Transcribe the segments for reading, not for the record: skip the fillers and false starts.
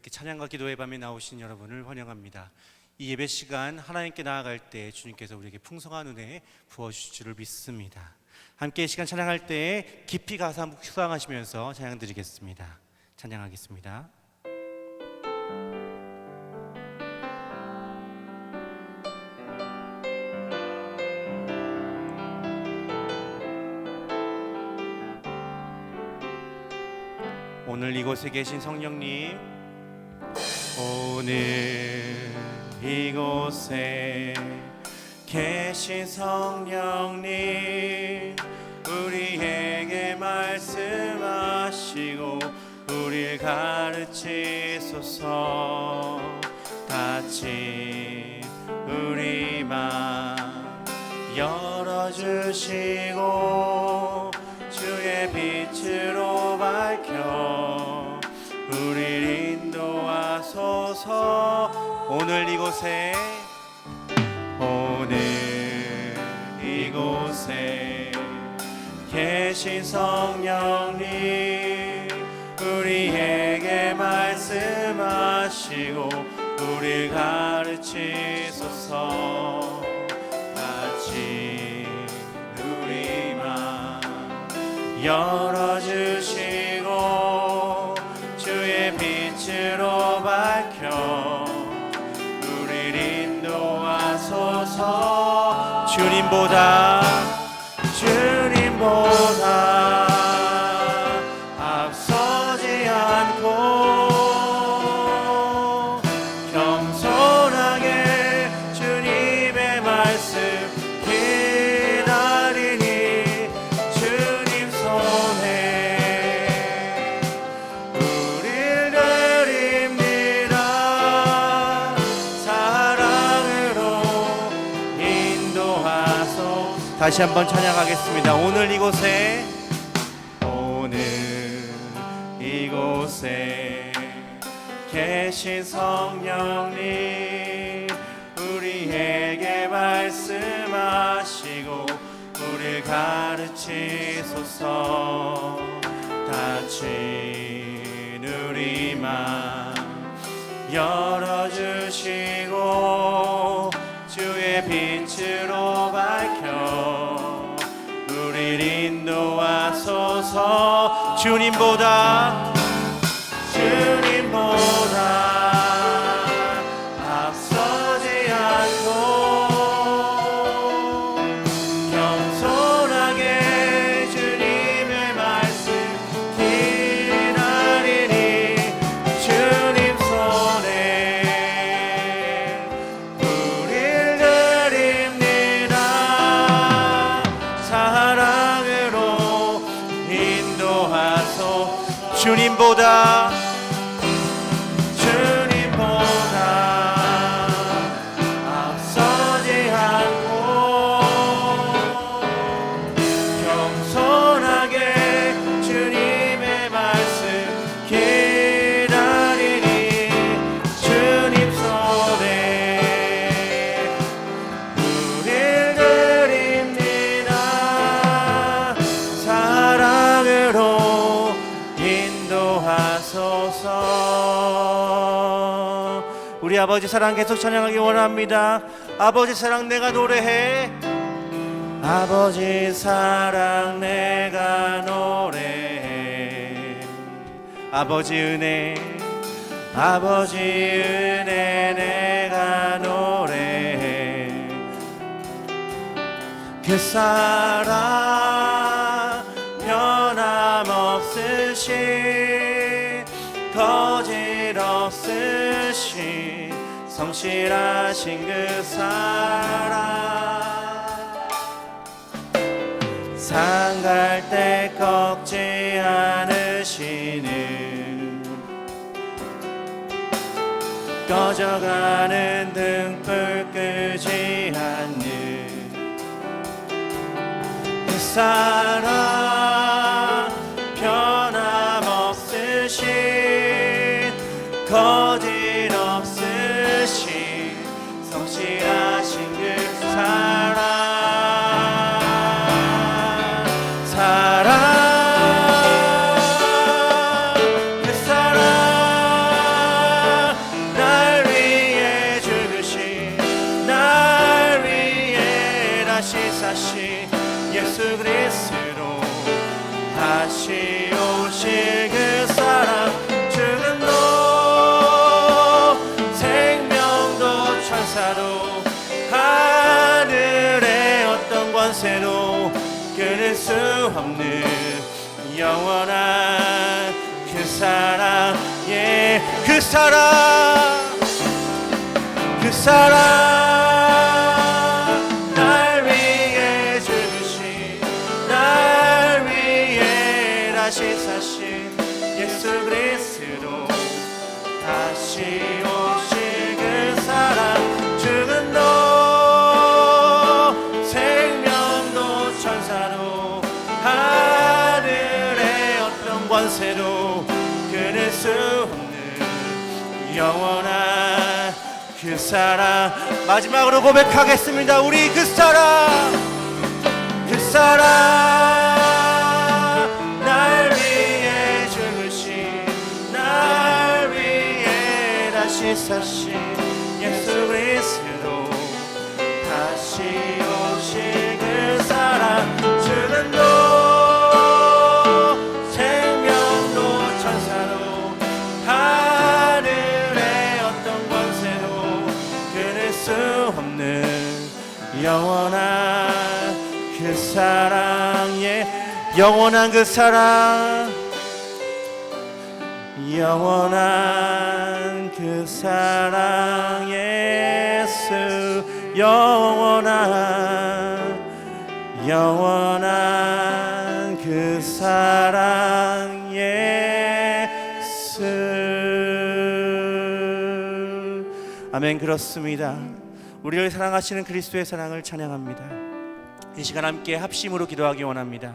이렇게 찬양과 기도의 밤에 나오신 여러분을 환영합니다. 이 예배 시간 하나님께 나아갈 때 주님께서 우리에게 풍성한 은혜 부어주실 줄을 믿습니다. 함께 이 시간 찬양할 때 깊이 가사 묵상하시면서 찬양 드리겠습니다. 찬양하겠습니다. 오늘 이곳에 계신 성령님, 오늘 이곳에 계신 성령님, 우리에게 말씀하시고 우리를 가르치소서. 닫힌 우리 맘 열어주시고 주의 빛으로 밝혀 우리를 인도하소서. 오늘 이곳에 계신 성령님, 우리에게 말씀하시고 우리를 가르치소서. 닫힌 우리 맘 열어주시고 주의 빛으로 밝혀 우리를 인도하소서. 주님보다 앞서지 않고 겸손하게 주님의 말씀 기다리니 주님 손에 우릴 드립니다. 사랑으로 인도하소서. 다시 한번 찬양하겠습니다. 오늘 이곳에 계신 성령님, 우리에게 말씀하시고 우리를 가르치소서. 닫힌 우리 맘 열어주시고 주의 빛으로 밝혀 우리를 인도하소서. 주님보다 앞서지 않고 겸손하게 주님의 말씀 기다리니 주님 손에 우릴 드립니다. 사랑으로 인도하소서. 주님보다 앞서지 않고 겸손하게 주님의 말씀 기다리니 주님 손에 우릴 드립니다. 사랑으로 인도하소서. 우리 아버지 사랑 계속 찬양하기 원합니다. 아버지 사랑 내가 노래해. 아버지 사랑 내가 노래해. 아버지 은혜 내가 노래해. 그 사랑 변함없으신 거짓 없으신 성실하신 그 사랑, 상갈 때 꺾지 않으시는 꺼져가는 등불 끄지 않는 그 사랑 변함없으신 거짓 없으신 성실하신 그 사랑 그 사랑 다시 사신 예수 그리스도 다시 오실 그 사랑 죽음도 생명도 천사도 하늘의 어떤 권세도 끊을 수 없는 영원한 그 사랑 예 그 사랑 그 사랑 날 위해 죽으신 날 위해 다시 사신 예수 그리스도 다시 오실 그 사랑 죽음도 생명도 천사도 하늘의 어떤 권세도 끊을 수 없는 영원한 그 사랑 마지막으로 고백하겠습니다. 우리 그 사랑 날 위해 죽으신 날 위해 다시 사신 예수 그리스도 다시 오실 그 사랑 죽음도 생명도 천사도 하늘의 어떤 권세도 끊을 수 없는 영원한 그 사랑에 영원한 그 사랑 영원한 그 사랑 예수 영원한 그 사랑 예수 아멘. 그렇습니다. 우리를 사랑하시는 그리스도의 사랑을 찬양합니다. 이 시간 함께 합심으로 기도하기 원합니다.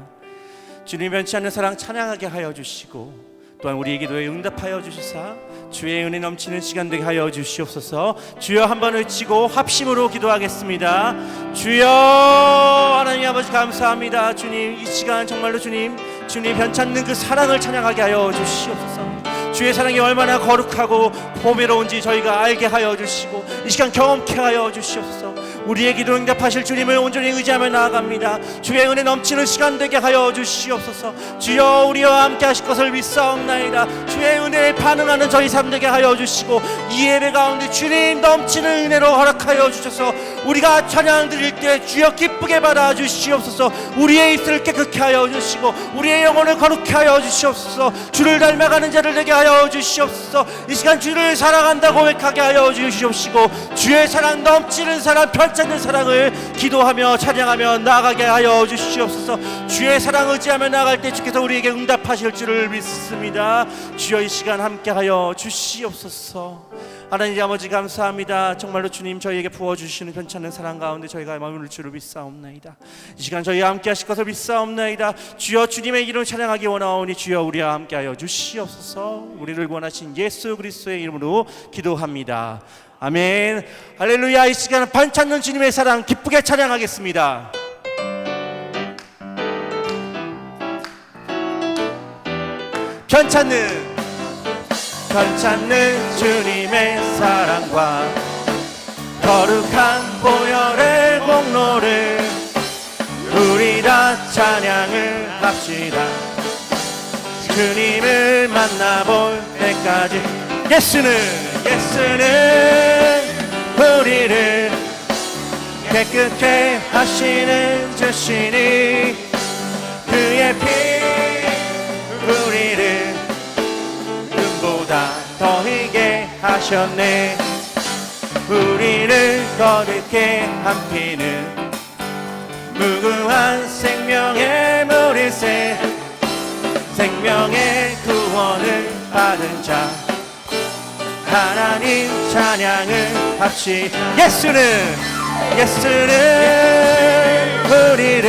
주님 변치 않는 사랑 찬양하게 하여 주시고 또한 우리의 기도에 응답하여 주시사 주의 은혜 넘치는 시간 되게 하여 주시옵소서. 주여 한번 외치고 합심으로 기도하겠습니다. 주여 하나님 아버지 감사합니다. 주님 이 시간 정말로 주님 변치 않는 그 사랑을 찬양하게 하여 주시옵소서. 주의 사랑이 얼마나 거룩하고 보배로운지 저희가 알게 하여 주시고 이 시간 경험케 하여 주시옵소서. 우리의 기도 응답하실 주님을 온전히 의지하며 나아갑니다. 주의 은혜 넘치는 시간 되게 하여 주시옵소서. 주여 우리와 함께 하실 것을 믿사옵나이다. 주의 은혜에 반응하는 저희 삶 되게 하여 주시고 이 예배 가운데 주님 넘치는 은혜로 허락하여 주셔서 우리가 찬양 드릴 때 주여 기쁘게 받아 주시옵소서. 우리의 입술을 깨끗게 하여 주시고 우리의 영혼을 거룩게 하여 주시옵소서. 주를 닮아가는 자를 되게 하여 주시옵소서. 이 시간 주를 사랑한다고 고백하게 하여 주시옵시고 주의 사랑 넘치는 사랑 편찮는 사랑을 기도하며 찬양하며 나아가게 하여 주시옵소서. 주의 사랑 의지하며 나아갈 때 주께서 우리에게 응답하실 줄을 믿습니다. 주여 이 시간 함께하여 주시옵소서. 하나님 아버지 감사합니다. 정말로 주님 저희에게 부어주시는 편찮은 사랑 가운데 저희가 머무를 줄을 믿사옵나이다. 이 시간 저희와 함께 하실 것을 믿사옵나이다. 주여 주님의 이름을 찬양하기 원하오니 주여 우리와 함께하여 주시옵소서. 우리를 구원하신 예수 그리스도의 이름으로 기도합니다. 아멘. 할렐루야. 이 시간은 반찾는 주님의 사랑 기쁘게 찬양하겠습니다. 편찾는 주님의 사랑과 거룩한 보혈의 공로를 우리 다 찬양을 합시다. 주님을 만나볼 때까지 예수는 우리를 깨끗게 하시는 주시니 그의 피 우리를 눈보다 더 희게 하셨네. 우리를 거룩게 한 피는 무궁한 생명의 물일세. 생명의 구원을 받은 자 하나님 찬양을 합시. 예수는 우리를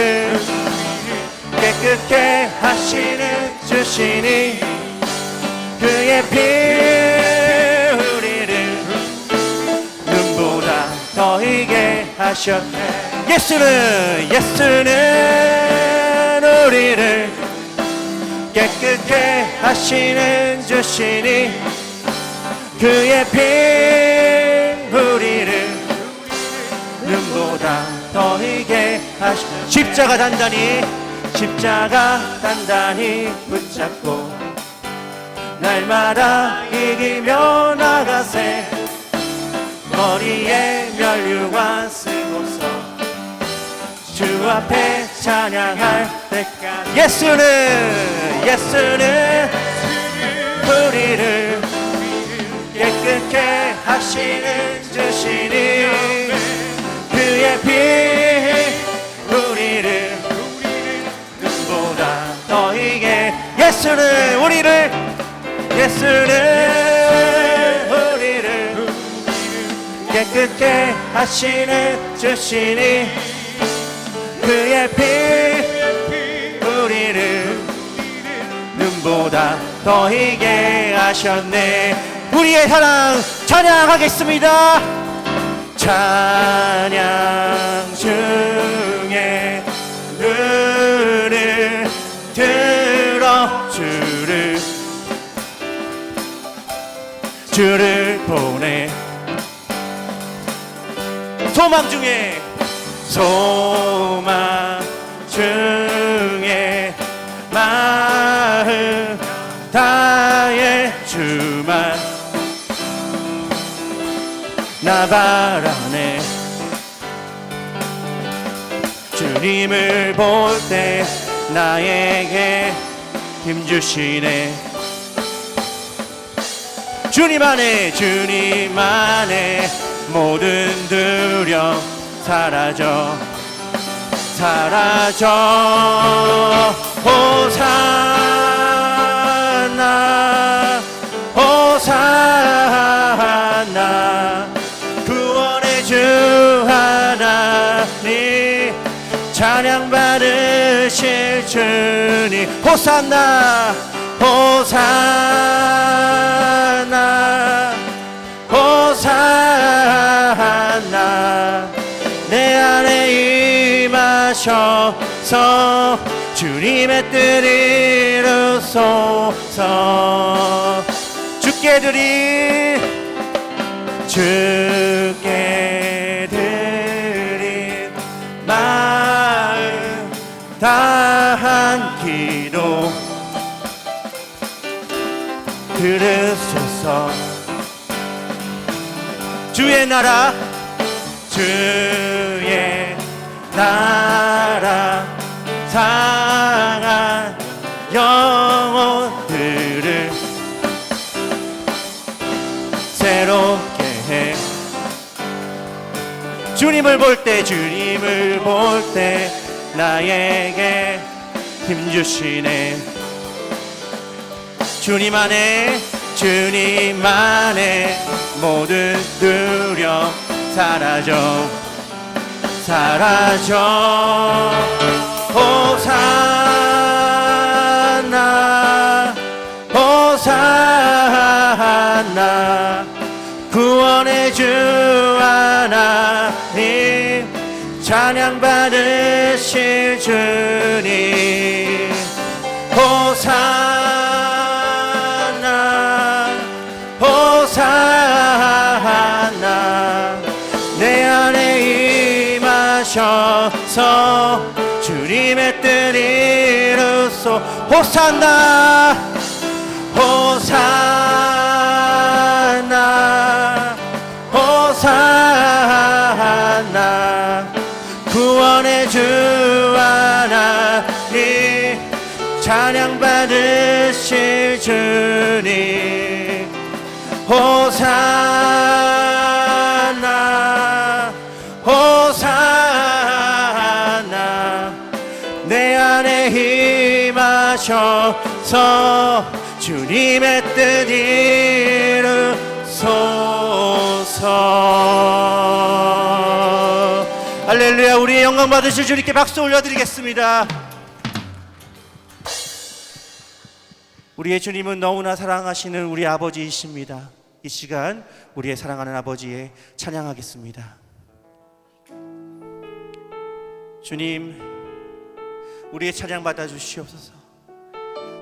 깨끗게 하시는 주시니 그의 피 우리를 눈보다 더 희게 하셨네. 예수는 우리를 깨끗게 하시는 주시니 그의 피 우리를 눈보다 너에게 하시 십자가 단단히 붙잡고 날마다 이기며 나가세 머리에 면류관 쓰고서 주 앞에 찬양할 때까지 예수는 우리를 깨끗게 하시는 주시니 그의 피 우리를 눈보다 너에게 예수는 우리를 깨끗게 하시는 주시니 그의 피 우리를 눈보다 더이게 하셨네. 우리의 사랑 찬양하겠습니다. 찬양 중에 눈을 들어 주를 보내 소망 중에 마음 다해 주만 나 바라네. 주님을 볼 때 나에게 힘주시네. 주님 안에 모든 두려움 사라져 호산나 구원의 주 하나님 찬양 받으실 주님 호산나 내 안에 임하셔서 주님의 뜻 이루소서. 주께 드린 마음 다한 기도 들으소서. 주의 나라 상한 영혼들을 새롭게 해. 주님을 볼 때 나에게 힘주시네. 주님 안에 모든 두려움 사라져 호산나 구원의 주 하나님 찬양 받으실 주님 호산나 내 안에 임하셔서 주님의 뜻 이루소. 호산나 구원의 주 하나님 찬양 받으실 주님 호산나 내 안에 임하셔서 주님의 뜻 이루소서. 할렐루야. 우리의 영광 받으실 주님께 박수 올려드리겠습니다. 우리의 주님은 너무나 사랑하시는 우리 아버지이십니다. 이 시간 우리의 사랑하는 아버지의 찬양하겠습니다. 주님, 우리의 찬양 받아주시옵소서.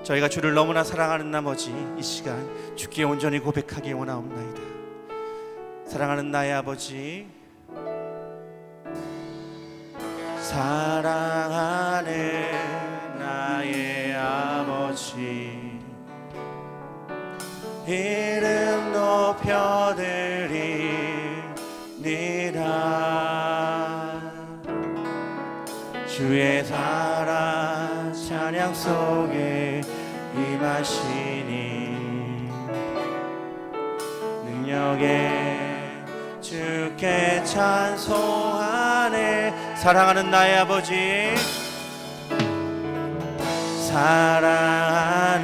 저희가 주를 너무나 사랑하는 나머지 이 시간 주께 온전히 고백하기 원하옵나이다. 사랑하는 나의 아버지, 사랑하는 나의 아버지, 이름 높여드립니다. 주의 사랑 찬양 속에 임하시니 능력에 주께 찬송하네. 사랑하는 나의 아버지, 사랑하는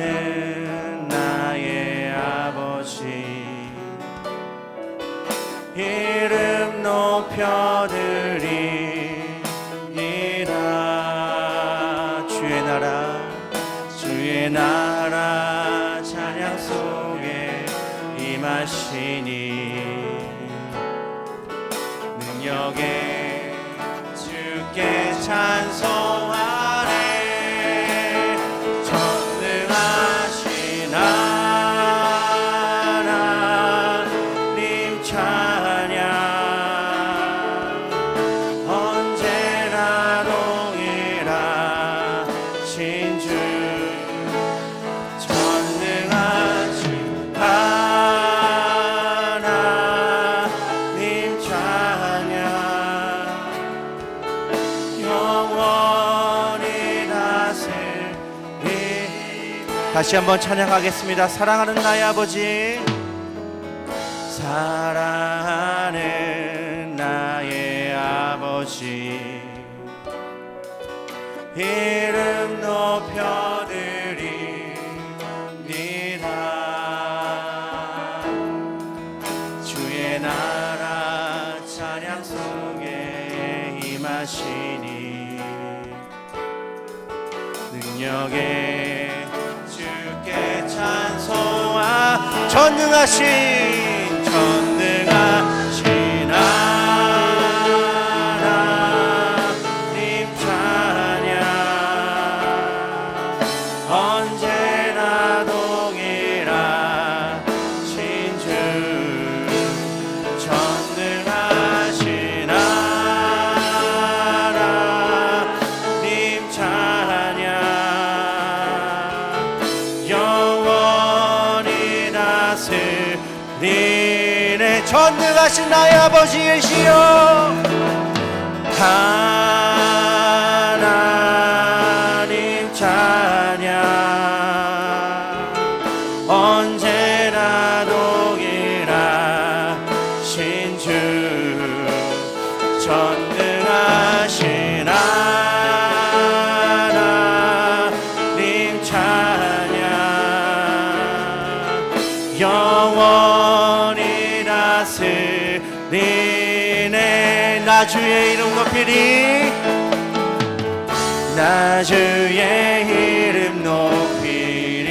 나의 아버지, 이름 높여드립니다. 주의 나라 찬양 속에 임하시니 능력에 주께 찬송하네. 전능하신 하나님 찬양, 언제나 동일하신 주, 전능하신 하나님 찬양, 영원히 다스리. 다시 한번 찬양하겠습니다. 사랑하는 나의 아버지, 사랑하는 나의 아버지, 이름 높여드립니다. 주의 나라 찬양 속에 임하시니 능력에 주께 찬송하. 전능하신 하나님 찬양, 언제나 동일하신 주, 전능하신 하나님 찬양, 영원히 다스리네. 전능하신 나의 아버지이시여, 하나님 찬양, 언제나 동일하신 주, 전능하신 하나님 찬양, 영원히 다스리네. 나 주의 이름 높이리, 나 주의 이름 높이리,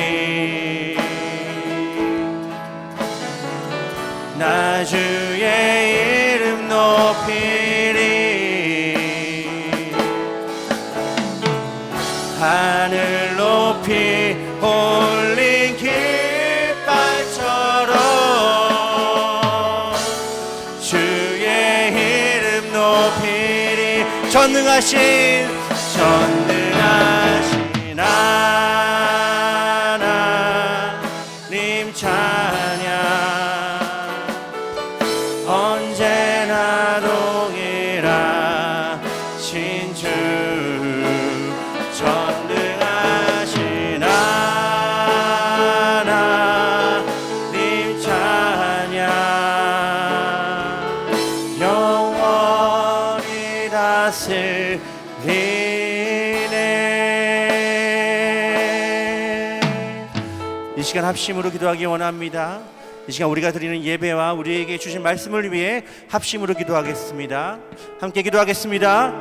나 주의 이름 높이리. 하늘 높이 올린 깃발처럼 주의 이름 높이리. 전능하신 하나님 찬양, 언제나 동일하신 주, 전능하신 하나님 찬양, 영원히 다스리네. 이 시간 합심으로 기도하기 원합니다. 이 시간 우리가 드리는 예배와 우리에게 주신 말씀을 위해 합심으로 기도하겠습니다. 함께 기도하겠습니다.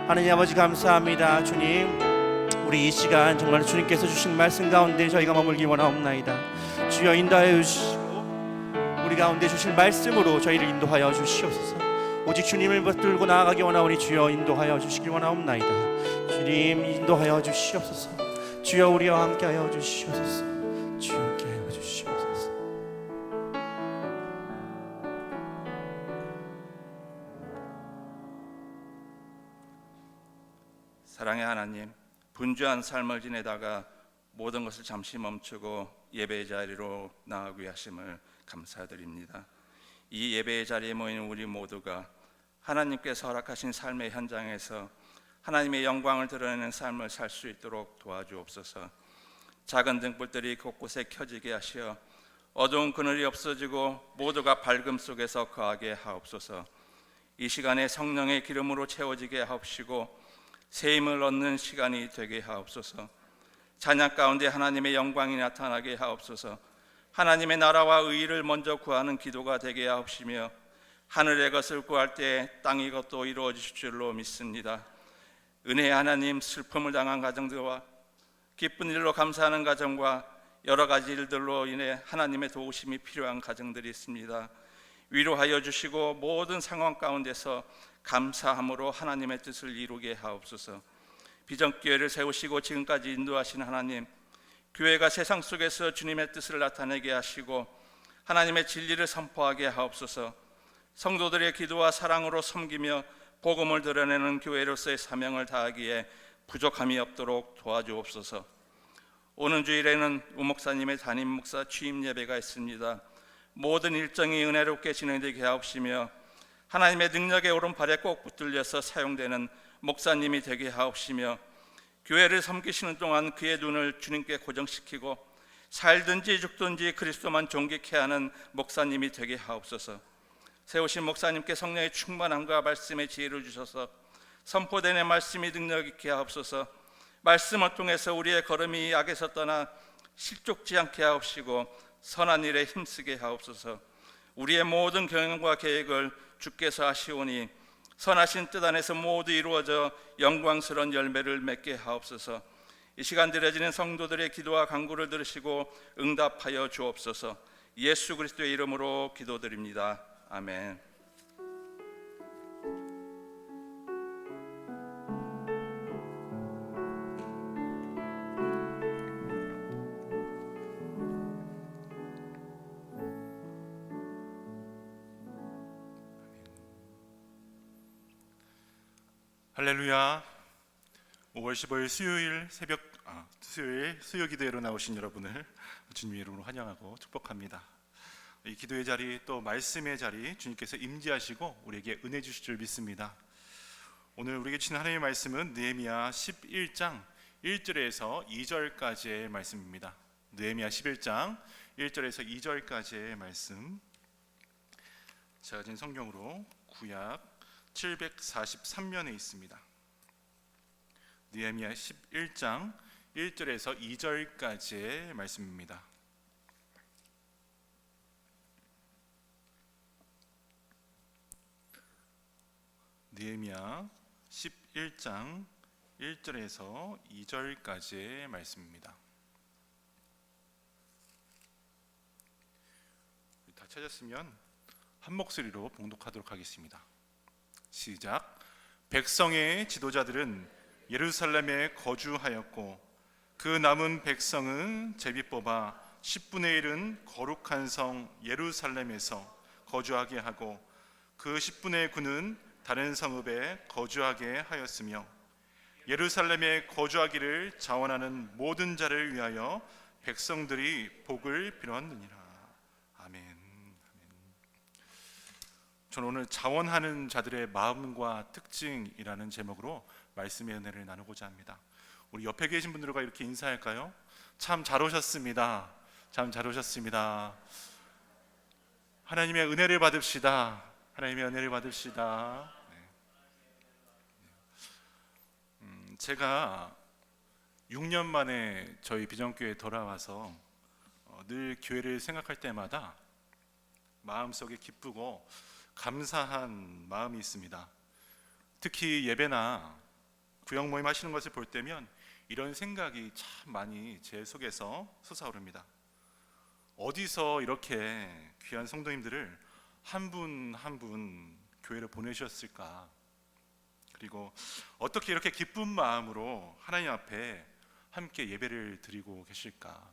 하나님 아버지 감사합니다. 주님, 우리 이 시간 정말 주님께서 주신 말씀 가운데 저희가 머물기 원하옵나이다. 주여 인도하여 주시고 우리 가운데 주신 말씀으로 저희를 인도하여 주시옵소서. 오직 주님을 붙들고 나아가기 원하오니 주여 인도하여 주시길 원하옵나이다. 주님 인도하여 주시옵소서. 주여 우리와 함께하여 주시옵소서. 주여 함께하여 주시옵소서. 사랑의 하나님, 분주한 삶을 지내다가 모든 것을 잠시 멈추고 예배의 자리로 나아가게 하심을 감사드립니다. 이 예배의 자리에 모인 우리 모두가 하나님께서 허락하신 삶의 현장에서 하나님의 영광을 드러내는 삶을 살 수 있도록 도와주옵소서. 작은 등불들이 곳곳에 켜지게 하시어 어두운 그늘이 없어지고 모두가 밝음 속에서 거하게 하옵소서. 이 시간에 성령의 기름으로 채워지게 하옵시고 새 힘을 얻는 시간이 되게 하옵소서. 찬양 가운데 하나님의 영광이 나타나게 하옵소서. 하나님의 나라와 의의를 먼저 구하는 기도가 되게 하옵시며 하늘의 것을 구할 때 땅의 것도 이루어질 줄로 믿습니다. 은혜의 하나님, 슬픔을 당한 가정들과 기쁜 일로 감사하는 가정과 여러 가지 일들로 인해 하나님의 도우심이 필요한 가정들이 있습니다. 위로하여 주시고 모든 상황 가운데서 감사함으로 하나님의 뜻을 이루게 하옵소서. 비전교회를 세우시고 지금까지 인도하신 하나님, 교회가 세상 속에서 주님의 뜻을 나타내게 하시고 하나님의 진리를 선포하게 하옵소서. 성도들의 기도와 사랑으로 섬기며 복음을 드러내는 교회로서의 사명을 다하기에 부족함이 없도록 도와주옵소서. 오는 주일에는 우 목사님의 담임 목사 취임 예배가 있습니다. 모든 일정이 은혜롭게 진행되게 하옵시며 하나님의 능력의 오른팔에 꼭 붙들려서 사용되는 목사님이 되게 하옵시며 교회를 섬기시는 동안 그의 눈을 주님께 고정시키고 살든지 죽든지 그리스도만 존귀케 하는 목사님이 되게 하옵소서. 세우신 목사님께 성령의 충만함과 말씀의 지혜를 주셔서 선포되는 말씀이 능력 있게 하옵소서. 말씀을 통해서 우리의 걸음이 악에서 떠나 실족지 않게 하옵시고 선한 일에 힘쓰게 하옵소서. 우리의 모든 경영과 계획을 주께서 하시오니 선하신 뜻 안에서 모두 이루어져 영광스러운 열매를 맺게 하옵소서. 이 시간 드려지는 성도들의 기도와 간구를 들으시고 응답하여 주옵소서. 예수 그리스도의 이름으로 기도드립니다. 아멘. 할렐루야. 5월 15일 수요일 수요 기도회로 나오신 여러분을 주님의 이름으로 환영하고 축복합니다. 이 기도의 자리, 또 말씀의 자리, 주님께서 임재하시고 우리에게 은혜 주실 줄 믿습니다. 오늘 우리에게 주신 하나님의 말씀은 느헤미야 11장 1절에서 2절까지의 말씀입니다. 느헤미야 11장 1절에서 2절까지의 말씀, 제가 가진 성경으로 구약 743면에 있습니다. 느헤미야 11장 1절에서 2절까지의 말씀입니다. 느헤미야 11장 1절에서 2절까지의 말씀입니다. 다 찾았으면 한 목소리로 봉독하도록 하겠습니다. 시작. 백성의 지도자들은 예루살렘에 거주하였고 그 남은 백성은 제비 뽑아 10분의 1은 거룩한 성 예루살렘에서 거주하게 하고 그 10분의 9는 다른 성읍에 거주하게 하였으며 예루살렘에 거주하기를 자원하는 모든 자를 위하여 백성들이 복을 빌었느니라. 아멘. 저는 오늘 자원하는 자들의 마음과 특징이라는 제목으로 말씀의 은혜를 나누고자 합니다. 우리 옆에 계신 분들과 이렇게 인사할까요? 참 잘 오셨습니다. 참 잘 오셨습니다. 하나님의 은혜를 받읍시다. 하나님의 은혜를 받읍시다. 제가 6년 만에 저희 비전교회에 돌아와서 늘 교회를 생각할 때마다 마음속에 기쁘고 감사한 마음이 있습니다. 특히 예배나 구역 모임 하시는 것을 볼 때면 이런 생각이 참 많이 제 속에서 솟아오릅니다. 어디서 이렇게 귀한 성도님들을 한 분 한 분 교회로 보내셨을까? 그리고 어떻게 이렇게 기쁜 마음으로 하나님 앞에 함께 예배를 드리고 계실까?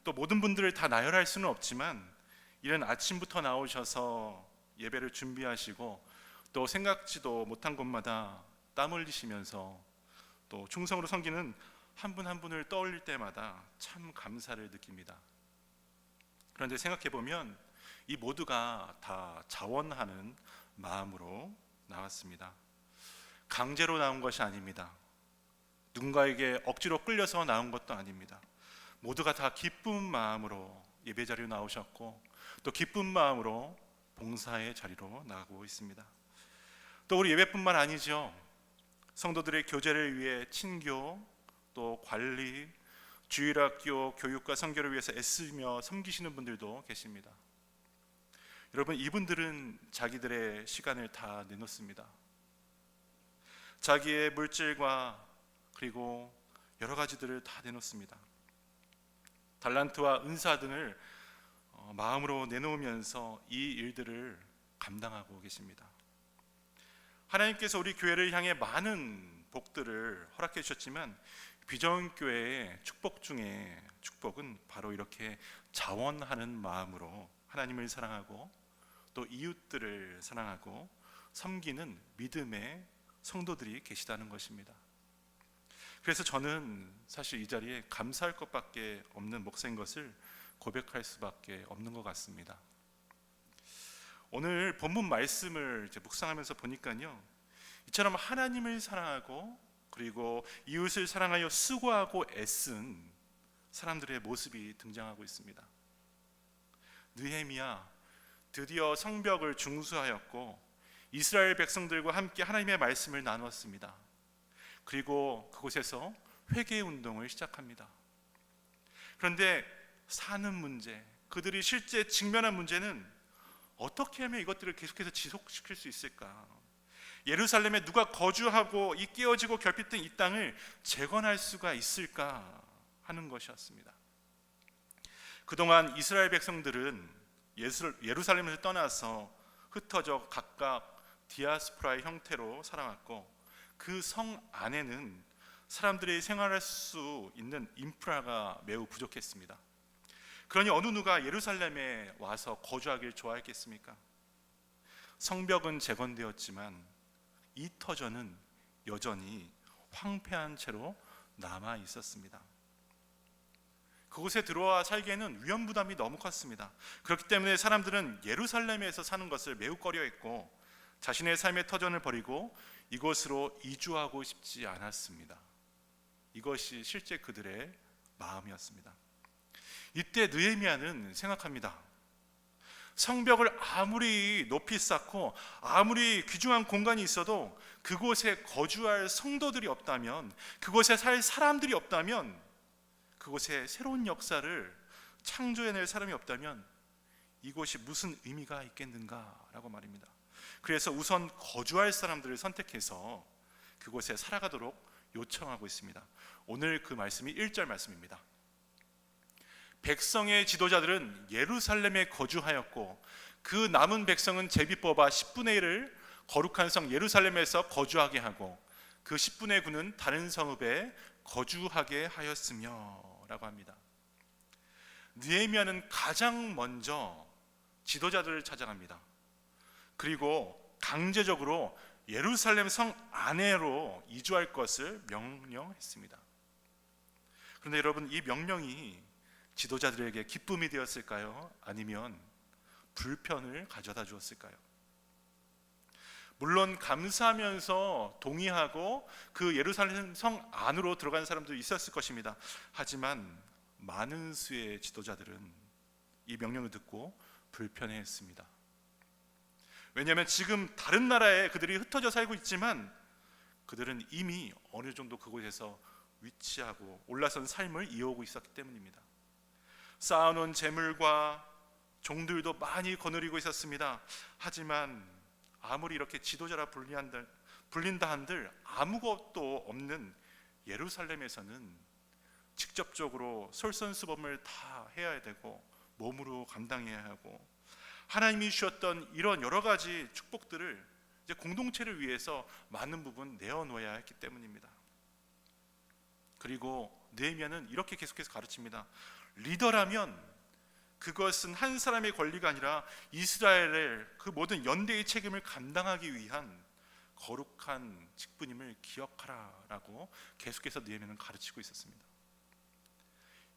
또 모든 분들을 다 나열할 수는 없지만 이런 아침부터 나오셔서 예배를 준비하시고 또 생각지도 못한 곳마다 땀 흘리시면서 또 충성으로 섬기는 한 분 한 분을 떠올릴 때마다 참 감사를 느낍니다. 그런데 생각해 보면 이 모두가 다 자원하는 마음으로 나왔습니다. 강제로 나온 것이 아닙니다. 누군가에게 억지로 끌려서 나온 것도 아닙니다. 모두가 다 기쁜 마음으로 예배 자리로 나오셨고 또 기쁜 마음으로 봉사의 자리로 나가고 있습니다. 또 우리 예배뿐만 아니죠. 성도들의 교제를 위해 친교, 또 관리, 주일학교 교육과 선교를 위해서 애쓰며 섬기시는 분들도 계십니다. 여러분, 이분들은 자기들의 시간을 다 내놓습니다. 자기의 물질과 그리고 여러 가지들을 다 내놓습니다. 달란트와 은사 등을 마음으로 내놓으면서 이 일들을 감당하고 계십니다. 하나님께서 우리 교회를 향해 많은 복들을 허락해 주셨지만 비전교회의 축복 중에 축복은 바로 이렇게 자원하는 마음으로 하나님을 사랑하고 또 이웃들을 사랑하고 섬기는 믿음의 성도들이 계시다는 것입니다. 그래서 저는 사실 이 자리에 감사할 것밖에 없는 목사인 것을 고백할 수밖에 없는 것 같습니다. 오늘 본문 말씀을 이제 묵상하면서 보니까요, 이처럼 하나님을 사랑하고 그리고 이웃을 사랑하여 수고하고 애쓴 사람들의 모습이 등장하고 있습니다. 느헤미야 드디어 성벽을 중수하였고 이스라엘 백성들과 함께 하나님의 말씀을 나누었습니다. 그리고 그곳에서 회개 운동을 시작합니다. 그런데 사는 문제, 그들이 실제 직면한 문제는 어떻게 하면 이것들을 계속해서 지속시킬 수 있을까? 예루살렘에 누가 거주하고 이 깨어지고 결핍된 이 땅을 재건할 수가 있을까 하는 것이었습니다. 그동안 이스라엘 백성들은 예루살렘에서 떠나서 흩어져 각각 디아스포라의 형태로 살아왔고 그 성 안에는 사람들이 생활할 수 있는 인프라가 매우 부족했습니다. 그러니 어느 누가 예루살렘에 와서 거주하길 좋아했겠습니까? 성벽은 재건되었지만 이 터전은 여전히 황폐한 채로 남아 있었습니다. 그곳에 들어와 살기에는 위험 부담이 너무 컸습니다. 그렇기 때문에 사람들은 예루살렘에서 사는 것을 매우 꺼려했고 자신의 삶의 터전을 버리고 이곳으로 이주하고 싶지 않았습니다. 이것이 실제 그들의 마음이었습니다. 이때 느헤미야는 생각합니다. 성벽을 아무리 높이 쌓고 아무리 귀중한 공간이 있어도 그곳에 거주할 성도들이 없다면, 그곳에 살 사람들이 없다면, 그곳에 새로운 역사를 창조해낼 사람이 없다면 이곳이 무슨 의미가 있겠는가라고 말입니다. 그래서 우선 거주할 사람들을 선택해서 그곳에 살아가도록 요청하고 있습니다. 오늘 그 말씀이 1절 말씀입니다. 백성의 지도자들은 예루살렘에 거주하였고 그 남은 백성은 제비 뽑아 10분의 1을 거룩한 성 예루살렘에서 거주하게 하고 그 10분의 9는 다른 성읍에 거주하게 하였으며 라고 합니다. 느헤미야는 가장 먼저 지도자들을 찾아갑니다. 그리고 강제적으로 예루살렘 성 안으로 이주할 것을 명령했습니다. 그런데 여러분, 이 명령이 지도자들에게 기쁨이 되었을까요? 아니면 불편을 가져다 주었을까요? 물론 감사하면서 동의하고 그 예루살렘 성 안으로 들어간 사람도 있었을 것입니다. 하지만 많은 수의 지도자들은 이 명령을 듣고 불편해했습니다. 왜냐하면 지금 다른 나라에 그들이 흩어져 살고 있지만 그들은 이미 어느 정도 그곳에서 위치하고 올라선 삶을 이어오고 있었기 때문입니다. 쌓아놓은 재물과 종들도 많이 거느리고 있었습니다. 하지만 아무리 이렇게 지도자라 불린다 한들 아무것도 없는 예루살렘에서는 직접적으로 솔선수범을 다 해야 되고 몸으로 감당해야 하고 하나님이 주셨던 이런 여러 가지 축복들을 이제 공동체를 위해서 많은 부분 내어놓아야 했기 때문입니다. 그리고 느헤미야는 이렇게 계속해서 가르칩니다. 리더라면 그것은 한 사람의 권리가 아니라 이스라엘의 그 모든 연대의 책임을 감당하기 위한 거룩한 직분임을 기억하라라고 계속해서 느헤미야는 가르치고 있었습니다.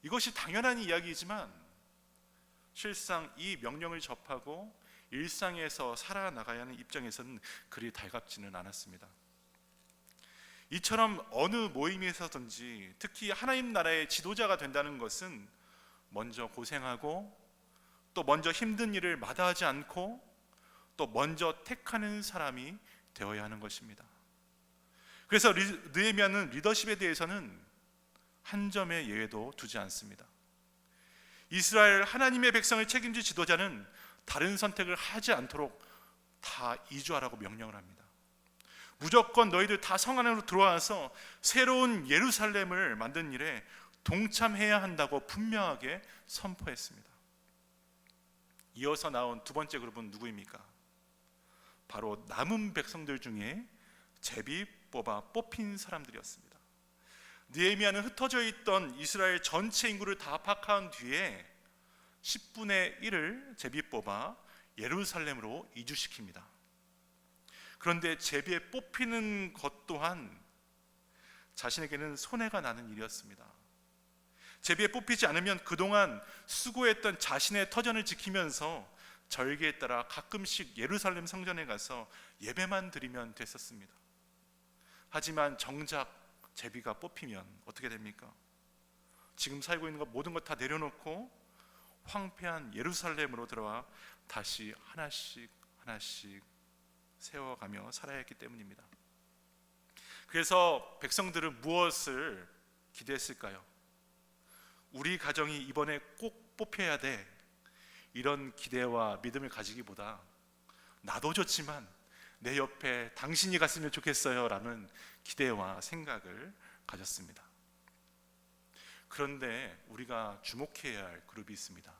이것이 당연한 이야기이지만 실상 이 명령을 접하고 일상에서 살아나가야 하는 입장에서는 그리 달갑지는 않았습니다. 이처럼 어느 모임에서든지 특히 하나님 나라의 지도자가 된다는 것은 먼저 고생하고 또 먼저 힘든 일을 마다하지 않고 또 먼저 택하는 사람이 되어야 하는 것입니다. 그래서 느헤미야는 리더십에 대해서는 한 점의 예외도 두지 않습니다. 이스라엘 하나님의 백성을 책임질 지도자는 다른 선택을 하지 않도록 다 이주하라고 명령을 합니다. 무조건 너희들 다 성 안으로 들어와서 새로운 예루살렘을 만든 일에 동참해야 한다고 분명하게 선포했습니다. 이어서 나온 두 번째 그룹은 누구입니까? 바로 남은 백성들 중에 제비 뽑아 뽑힌 사람들이었습니다. 느헤미야는 흩어져 있던 이스라엘 전체 인구를 다 파악한 뒤에 10분의 1을 제비 뽑아 예루살렘으로 이주시킵니다. 그런데 제비에 뽑히는 것 또한 자신에게는 손해가 나는 일이었습니다. 제비에 뽑히지 않으면 그동안 수고했던 자신의 터전을 지키면서 절기에 따라 가끔씩 예루살렘 성전에 가서 예배만 드리면 됐었습니다. 하지만 정작 제비가 뽑히면 어떻게 됩니까? 지금 살고 있는 것 모든 것 다 내려놓고 황폐한 예루살렘으로 들어와 다시 하나씩 하나씩 세워가며 살아야 했기 때문입니다. 그래서 백성들은 무엇을 기대했을까요? 우리 가정이 이번에 꼭 뽑혀야 돼, 이런 기대와 믿음을 가지기보다 나도 좋지만 내 옆에 당신이 갔으면 좋겠어요 라는 기대와 생각을 가졌습니다. 그런데 우리가 주목해야 할 그룹이 있습니다.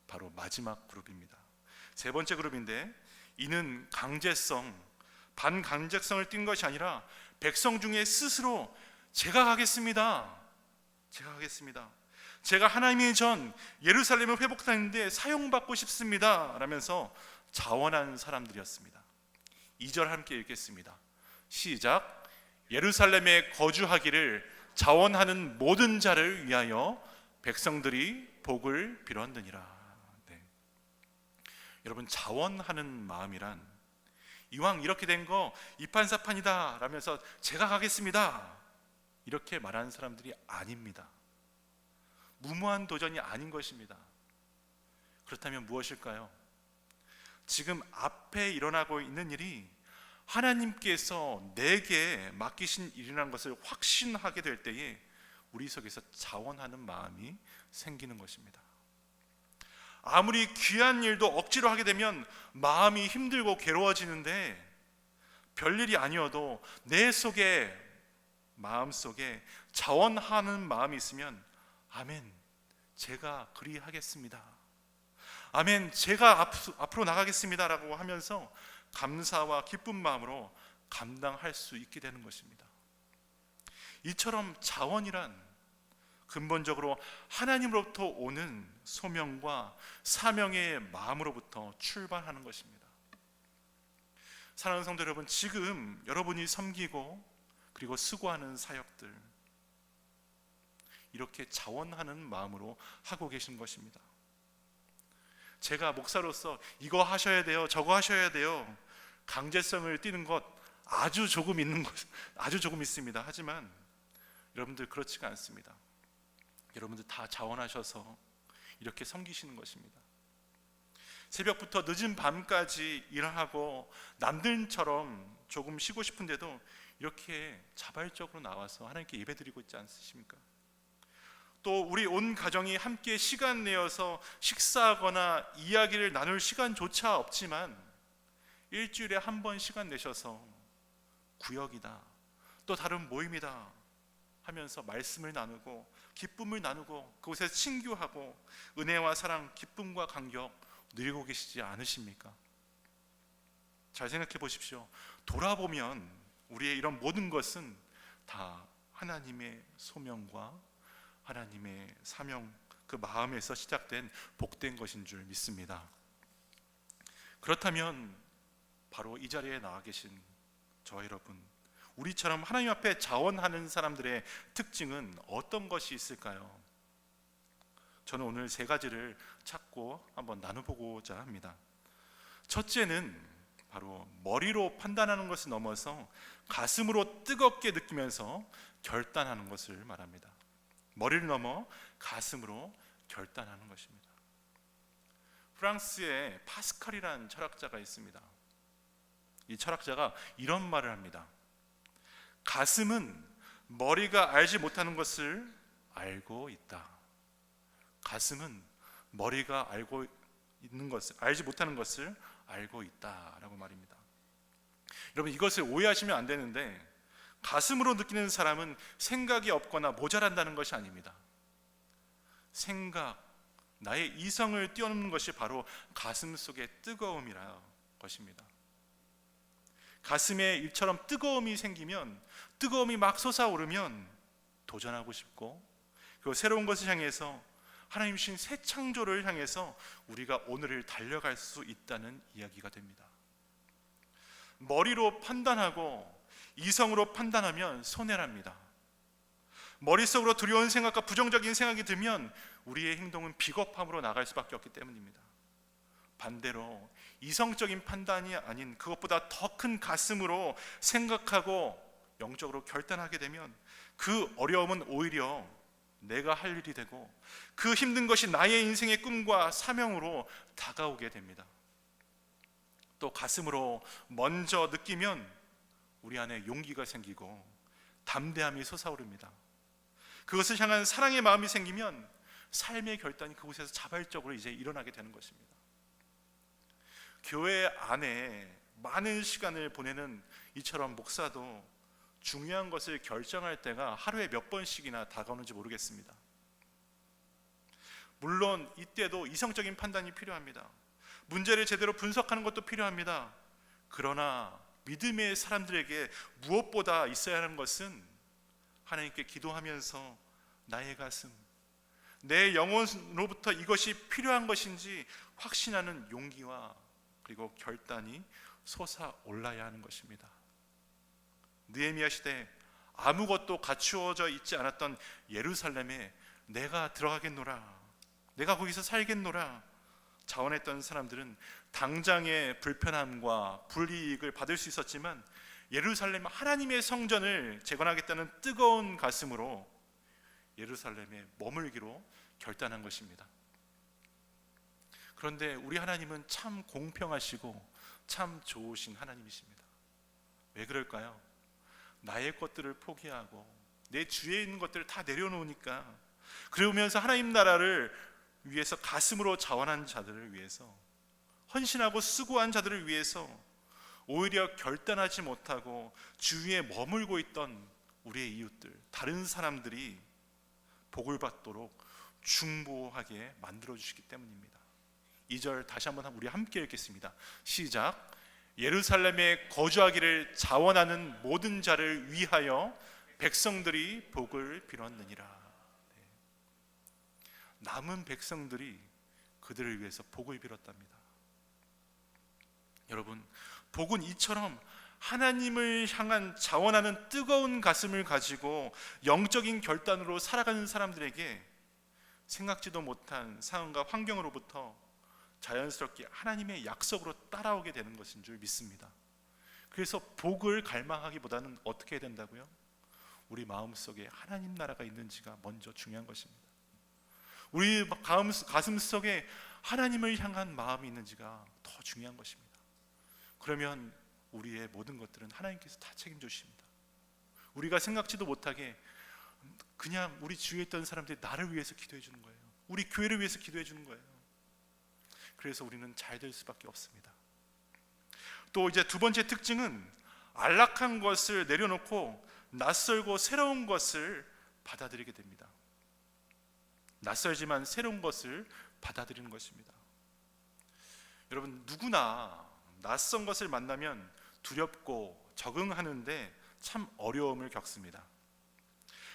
바로 마지막 그룹입니다. 세 번째 그룹인데, 이는 반강제성을 띈 것이 아니라 백성 중에 스스로 제가 가겠습니다, 제가 하나님의 전 예루살렘을 회복하는데 사용받고 싶습니다 라면서 자원한 사람들이었습니다. 2절 함께 읽겠습니다. 시작. 예루살렘에 거주하기를 자원하는 모든 자를 위하여 백성들이 복을 빌었느니라. 네. 여러분, 자원하는 마음이란 이왕 이렇게 된 거 이판사판이다 라면서 제가 가겠습니다 이렇게 말하는 사람들이 아닙니다. 무모한 도전이 아닌 것입니다. 그렇다면 무엇일까요? 지금 앞에 일어나고 있는 일이 하나님께서 내게 맡기신 일이라는 것을 확신하게 될 때에 우리 속에서 자원하는 마음이 생기는 것입니다. 아무리 귀한 일도 억지로 하게 되면 마음이 힘들고 괴로워지는데, 별일이 아니어도 내 속에, 마음속에 자원하는 마음이 있으면 아멘, 제가 그리하겠습니다, 아멘, 제가 앞으로 나가겠습니다 라고 하면서 감사와 기쁜 마음으로 감당할 수 있게 되는 것입니다. 이처럼 자원이란 근본적으로 하나님으로부터 오는 소명과 사명의 마음으로부터 출발하는 것입니다. 사랑하는 성도 여러분, 지금 여러분이 섬기고 그리고 수고하는 사역들, 이렇게 자원하는 마음으로 하고 계신 것입니다. 제가 목사로서 이거 하셔야 돼요, 저거 하셔야 돼요, 강제성을 띠는 것 아주 조금 있습니다. 하지만 여러분들 그렇지가 않습니다. 여러분들 다 자원하셔서 이렇게 섬기시는 것입니다. 새벽부터 늦은 밤까지 일하고 남들처럼 조금 쉬고 싶은데도 이렇게 자발적으로 나와서 하나님께 예배드리고 있지 않으십니까? 또 우리 온 가정이 함께 시간 내어서 식사하거나 이야기를 나눌 시간조차 없지만 일주일에 한 번 시간 내셔서 구역이다, 또 다른 모임이다 하면서 말씀을 나누고 기쁨을 나누고 그곳에서 친교하고 은혜와 사랑, 기쁨과 감격 누리고 계시지 않으십니까? 잘 생각해 보십시오. 돌아보면 우리의 이런 모든 것은 다 하나님의 소명과 하나님의 사명, 그 마음에서 시작된 복된 것인 줄 믿습니다. 그렇다면 바로 이 자리에 나와 계신 저와 여러분, 우리처럼 하나님 앞에 자원하는 사람들의 특징은 어떤 것이 있을까요? 저는 오늘 세 가지를 찾고 한번 나눠보고자 합니다. 첫째는 바로 머리로 판단하는 것을 넘어서 가슴으로 뜨겁게 느끼면서 결단하는 것을 말합니다. 머리를 넘어 가슴으로 결단하는 것입니다. 프랑스에 파스칼이라는 철학자가 있습니다. 이 철학자가 이런 말을 합니다. 가슴은 머리가 알지 못하는 것을 알고 있다. 가슴은 머리가 알지 못하는 것을 알고 있다라고 말입니다. 여러분, 이것을 오해하시면 안 되는데, 가슴으로 느끼는 사람은 생각이 없거나 모자란다는 것이 아닙니다. 생각, 나의 이성을 뛰어넘는 것이 바로 가슴 속의 뜨거움이라 것입니다. 가슴에 이처럼 뜨거움이 생기면, 뜨거움이 막 솟아오르면 도전하고 싶고, 그리고 새로운 것을 향해서, 하나님 주신 새 창조를 향해서 우리가 오늘을 달려갈 수 있다는 이야기가 됩니다. 머리로 판단하고 이성으로 판단하면 손해랍니다. 머릿속으로 두려운 생각과 부정적인 생각이 들면 우리의 행동은 비겁함으로 나갈 수밖에 없기 때문입니다. 반대로 이성적인 판단이 아닌 그것보다 더 큰 가슴으로 생각하고 영적으로 결단하게 되면 그 어려움은 오히려 내가 할 일이 되고, 그 힘든 것이 나의 인생의 꿈과 사명으로 다가오게 됩니다. 또 가슴으로 먼저 느끼면 우리 안에 용기가 생기고 담대함이 솟아오릅니다. 그것을 향한 사랑의 마음이 생기면 삶의 결단이 그곳에서 자발적으로 이제 일어나게 되는 것입니다. 교회 안에 많은 시간을 보내는 이처럼 목사도 중요한 것을 결정할 때가 하루에 몇 번씩이나 다가오는지 모르겠습니다. 물론 이때도 이성적인 판단이 필요합니다. 문제를 제대로 분석하는 것도 필요합니다. 그러나 믿음의 사람들에게 무엇보다 있어야 하는 것은 하나님께 기도하면서 나의 가슴, 내 영혼으로부터 이것이 필요한 것인지 확신하는 용기와 그리고 결단이 솟아올라야 하는 것입니다. 느헤미야 시대 아무것도 갖추어져 있지 않았던 예루살렘에 내가 들어가겠노라, 내가 거기서 살겠노라 자원했던 사람들은 당장의 불편함과 불이익을 받을 수 있었지만, 예루살렘 하나님의 성전을 재건하겠다는 뜨거운 가슴으로 예루살렘에 머물기로 결단한 것입니다. 그런데 우리 하나님은 참 공평하시고 참 좋으신 하나님이십니다. 왜 그럴까요? 나의 것들을 포기하고 내 주위에 있는 것들을 다 내려놓으니까, 그러면서 하나님 나라를 위해서 가슴으로 자원한 자들을 위해서, 헌신하고 수고한 자들을 위해서 오히려 결단하지 못하고 주위에 머물고 있던 우리의 이웃들, 다른 사람들이 복을 받도록 중보하게 만들어주시기 때문입니다. 2절 다시 한번 우리 함께 읽겠습니다. 시작. 예루살렘에 거주하기를 자원하는 모든 자를 위하여 백성들이 복을 빌었느니라. 남은 백성들이 그들을 위해서 복을 빌었답니다. 여러분, 복은 이처럼 하나님을 향한 자원하는 뜨거운 가슴을 가지고 영적인 결단으로 살아가는 사람들에게 생각지도 못한 상황과 환경으로부터 자연스럽게 하나님의 약속으로 따라오게 되는 것인 줄 믿습니다. 그래서 복을 갈망하기보다는 어떻게 해야 된다고요? 우리 마음속에 하나님 나라가 있는지가 먼저 중요한 것입니다. 우리 가슴 속에 하나님을 향한 마음이 있는지가 더 중요한 것입니다. 그러면 우리의 모든 것들은 하나님께서 다 책임져 주십니다. 우리가 생각지도 못하게 그냥 우리 주위에 있던 사람들이 나를 위해서 기도해 주는 거예요. 우리 교회를 위해서 기도해 주는 거예요. 그래서 우리는 잘 될 수밖에 없습니다. 또 이제 두 번째 특징은 안락한 것을 내려놓고 낯설고 새로운 것을 받아들이게 됩니다. 낯설지만 새로운 것을 받아들이는 것입니다. 여러분, 누구나 낯선 것을 만나면 두렵고 적응하는데 참 어려움을 겪습니다.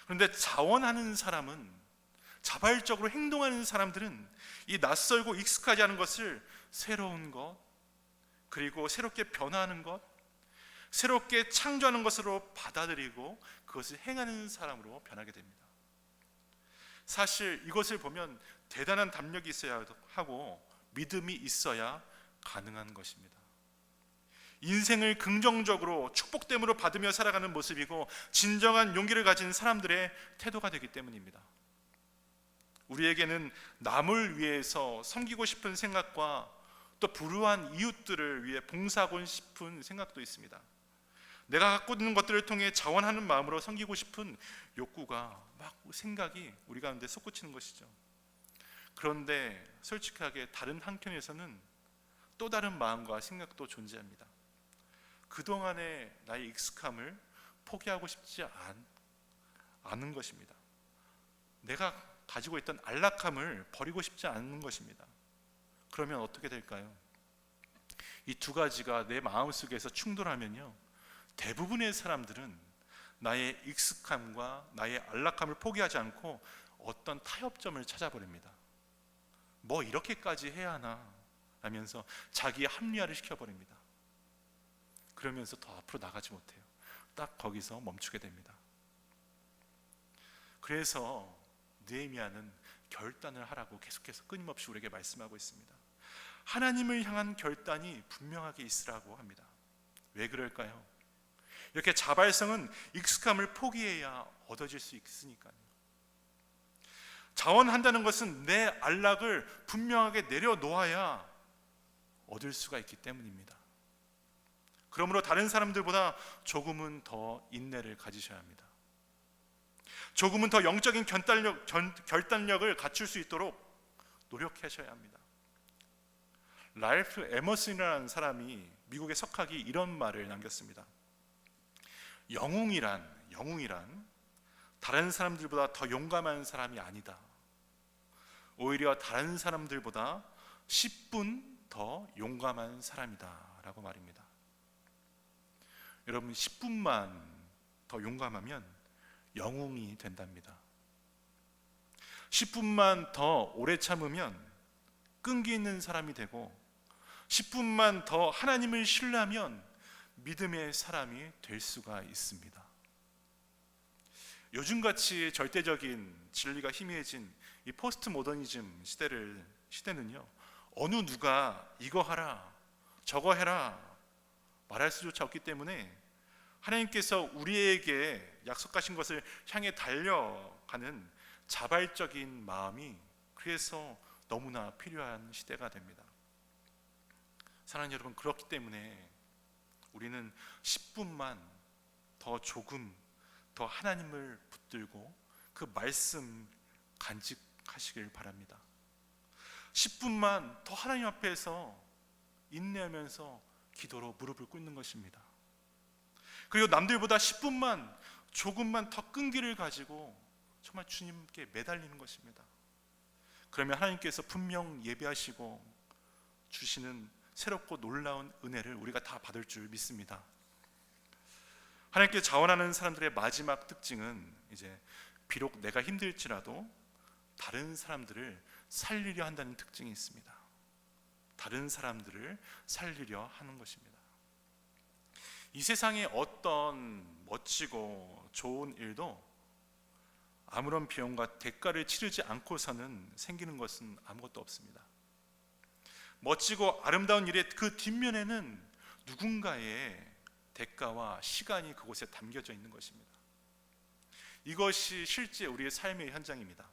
그런데 자원하는 사람은, 자발적으로 행동하는 사람들은 이 낯설고 익숙하지 않은 것을 새로운 것, 그리고 새롭게 변화하는 것, 새롭게 창조하는 것으로 받아들이고 그것을 행하는 사람으로 변하게 됩니다. 사실 이것을 보면 대단한 담력이 있어야 하고 믿음이 있어야 가능한 것입니다. 인생을 긍정적으로 축복됨으로 받으며 살아가는 모습이고 진정한 용기를 가진 사람들의 태도가 되기 때문입니다. 우리에게는 남을 위해서 섬기고 싶은 생각과 또 불우한 이웃들을 위해 봉사하고 싶은 생각도 있습니다. 내가 갖고 있는 것들을 통해 자원하는 마음으로 섬기고 싶은 욕구가 막 생각이 우리 가운데 솟구치는 것이죠. 그런데 솔직하게 다른 한켠에서는 또 다른 마음과 생각도 존재합니다. 그동안의 나의 익숙함을 포기하고 싶지 않은 것입니다. 내가 가지고 있던 안락함을 버리고 싶지 않은 것입니다. 그러면 어떻게 될까요? 이 두 가지가 내 마음속에서 충돌하면요, 대부분의 사람들은 나의 익숙함과 나의 안락함을 포기하지 않고 어떤 타협점을 찾아버립니다. 뭐 이렇게까지 해야 하나 하면서 자기의 합리화를 시켜버립니다. 그러면서 더 앞으로 나가지 못해요. 딱 거기서 멈추게 됩니다. 그래서 느헤미야는 결단을 하라고 계속해서 끊임없이 우리에게 말씀하고 있습니다. 하나님을 향한 결단이 분명하게 있으라고 합니다. 왜 그럴까요? 이렇게 자발성은 익숙함을 포기해야 얻어질 수 있으니까요. 자원한다는 것은 내 안락을 분명하게 내려놓아야 얻을 수가 있기 때문입니다. 그러므로 다른 사람들보다 조금은 더 인내를 가지셔야 합니다. 조금은 더 영적인 결단력을 갖출 수 있도록 노력하셔야 합니다. 랄프 에머슨이라는 사람이 미국의 석학이 이런 말을 남겼습니다. 영웅이란 다른 사람들보다 더 용감한 사람이 아니다. 오히려 다른 사람들보다 10분 더 용감한 사람이다 라고 말입니다. 여러분, 10분만 더 용감하면 영웅이 된답니다. 10분만 더 오래 참으면 끈기 있는 사람이 되고 10분만 더 하나님을 신뢰하면 믿음의 사람이 될 수가 있습니다. 요즘같이 절대적인 진리가 희미해진 이 포스트 모더니즘 시대는요, 어느 누가 이거 하라 저거 해라 말할 수조차 없기 때문에 하나님께서 우리에게 약속하신 것을 향해 달려가는 자발적인 마음이 그래서 너무나 필요한 시대가 됩니다. 사랑하는 여러분, 그렇기 때문에 우리는 10분만 조금 더 하나님을 붙들고 그 말씀 간직하시길 바랍니다. 10분만 더 하나님 앞에서 인내하면서 기도로 무릎을 꿇는 것입니다. 그리고 남들보다 10분만 조금만 더 끈기를 가지고 정말 주님께 매달리는 것입니다. 그러면 하나님께서 분명 예배하시고 주시는 새롭고 놀라운 은혜를 우리가 다 받을 줄 믿습니다. 하나님께 자원하는 사람들의 마지막 특징은 이제 비록 내가 힘들지라도 다른 사람들을 살리려 한다는 특징이 있습니다. 다른 사람들을 살리려 하는 것입니다. 이 세상에 어떤 멋지고 좋은 일도 아무런 비용과 대가를 치르지 않고서는 생기는 것은 아무것도 없습니다. 멋지고 아름다운 일의 그 뒷면에는 누군가의 대가와 시간이 그곳에 담겨져 있는 것입니다. 이것이 실제 우리의 삶의 현장입니다.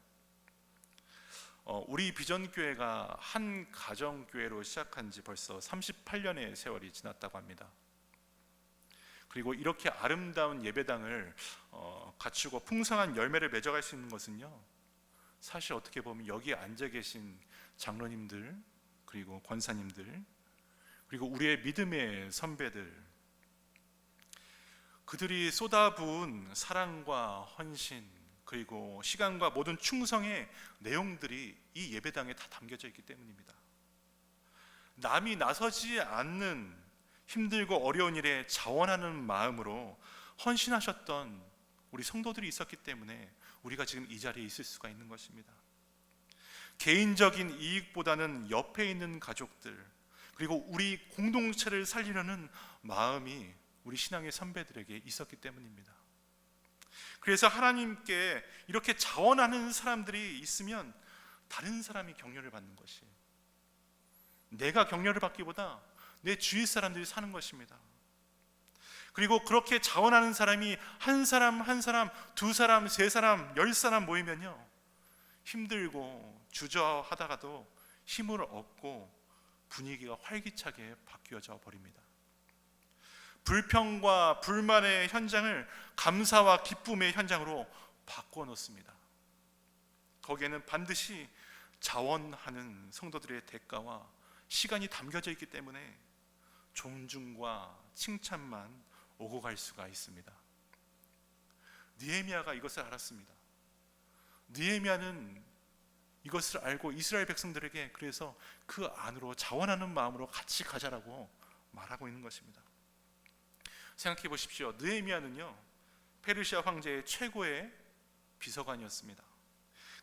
우리 비전교회가 한 가정교회로 시작한 지 벌써 38년의 세월이 지났다고 합니다. 그리고 이렇게 아름다운 예배당을 갖추고 풍성한 열매를 맺어갈 수 있는 것은요, 사실 어떻게 보면 여기에 앉아 계신 장로님들, 그리고 권사님들, 그리고 우리의 믿음의 선배들, 그들이 쏟아부은 사랑과 헌신, 그리고 시간과 모든 충성의 내용들이 이 예배당에 다 담겨져 있기 때문입니다. 남이 나서지 않는 힘들고 어려운 일에 자원하는 마음으로 헌신하셨던 우리 성도들이 있었기 때문에 우리가 지금 이 자리에 있을 수가 있는 것입니다. 개인적인 이익보다는 옆에 있는 가족들, 그리고 우리 공동체를 살리려는 마음이 우리 신앙의 선배들에게 있었기 때문입니다. 그래서 하나님께 이렇게 자원하는 사람들이 있으면 다른 사람이 격려를 받는 것이, 내가 격려를 받기보다 내 주위 사람들이 사는 것입니다. 그리고 그렇게 자원하는 사람이 한 사람 한 사람, 두 사람, 세 사람, 10사람 모이면요, 힘들고 주저하다가도 힘을 얻고 분위기가 활기차게 바뀌어져 버립니다. 불평과 불만의 현장을 감사와 기쁨의 현장으로 바꿔 놓습니다. 거기에는 반드시 자원하는 성도들의 대가와 시간이 담겨져 있기 때문에 존중과 칭찬만 오고 갈 수가 있습니다. 느헤미야가 이것을 알았습니다. 느헤미야는 이것을 알고 이스라엘 백성들에게 그래서 그 안으로 자원하는 마음으로 같이 가자라고 말하고 있는 것입니다. 생각해 보십시오. 느헤미야는요, 페르시아 황제의 최고의 비서관이었습니다.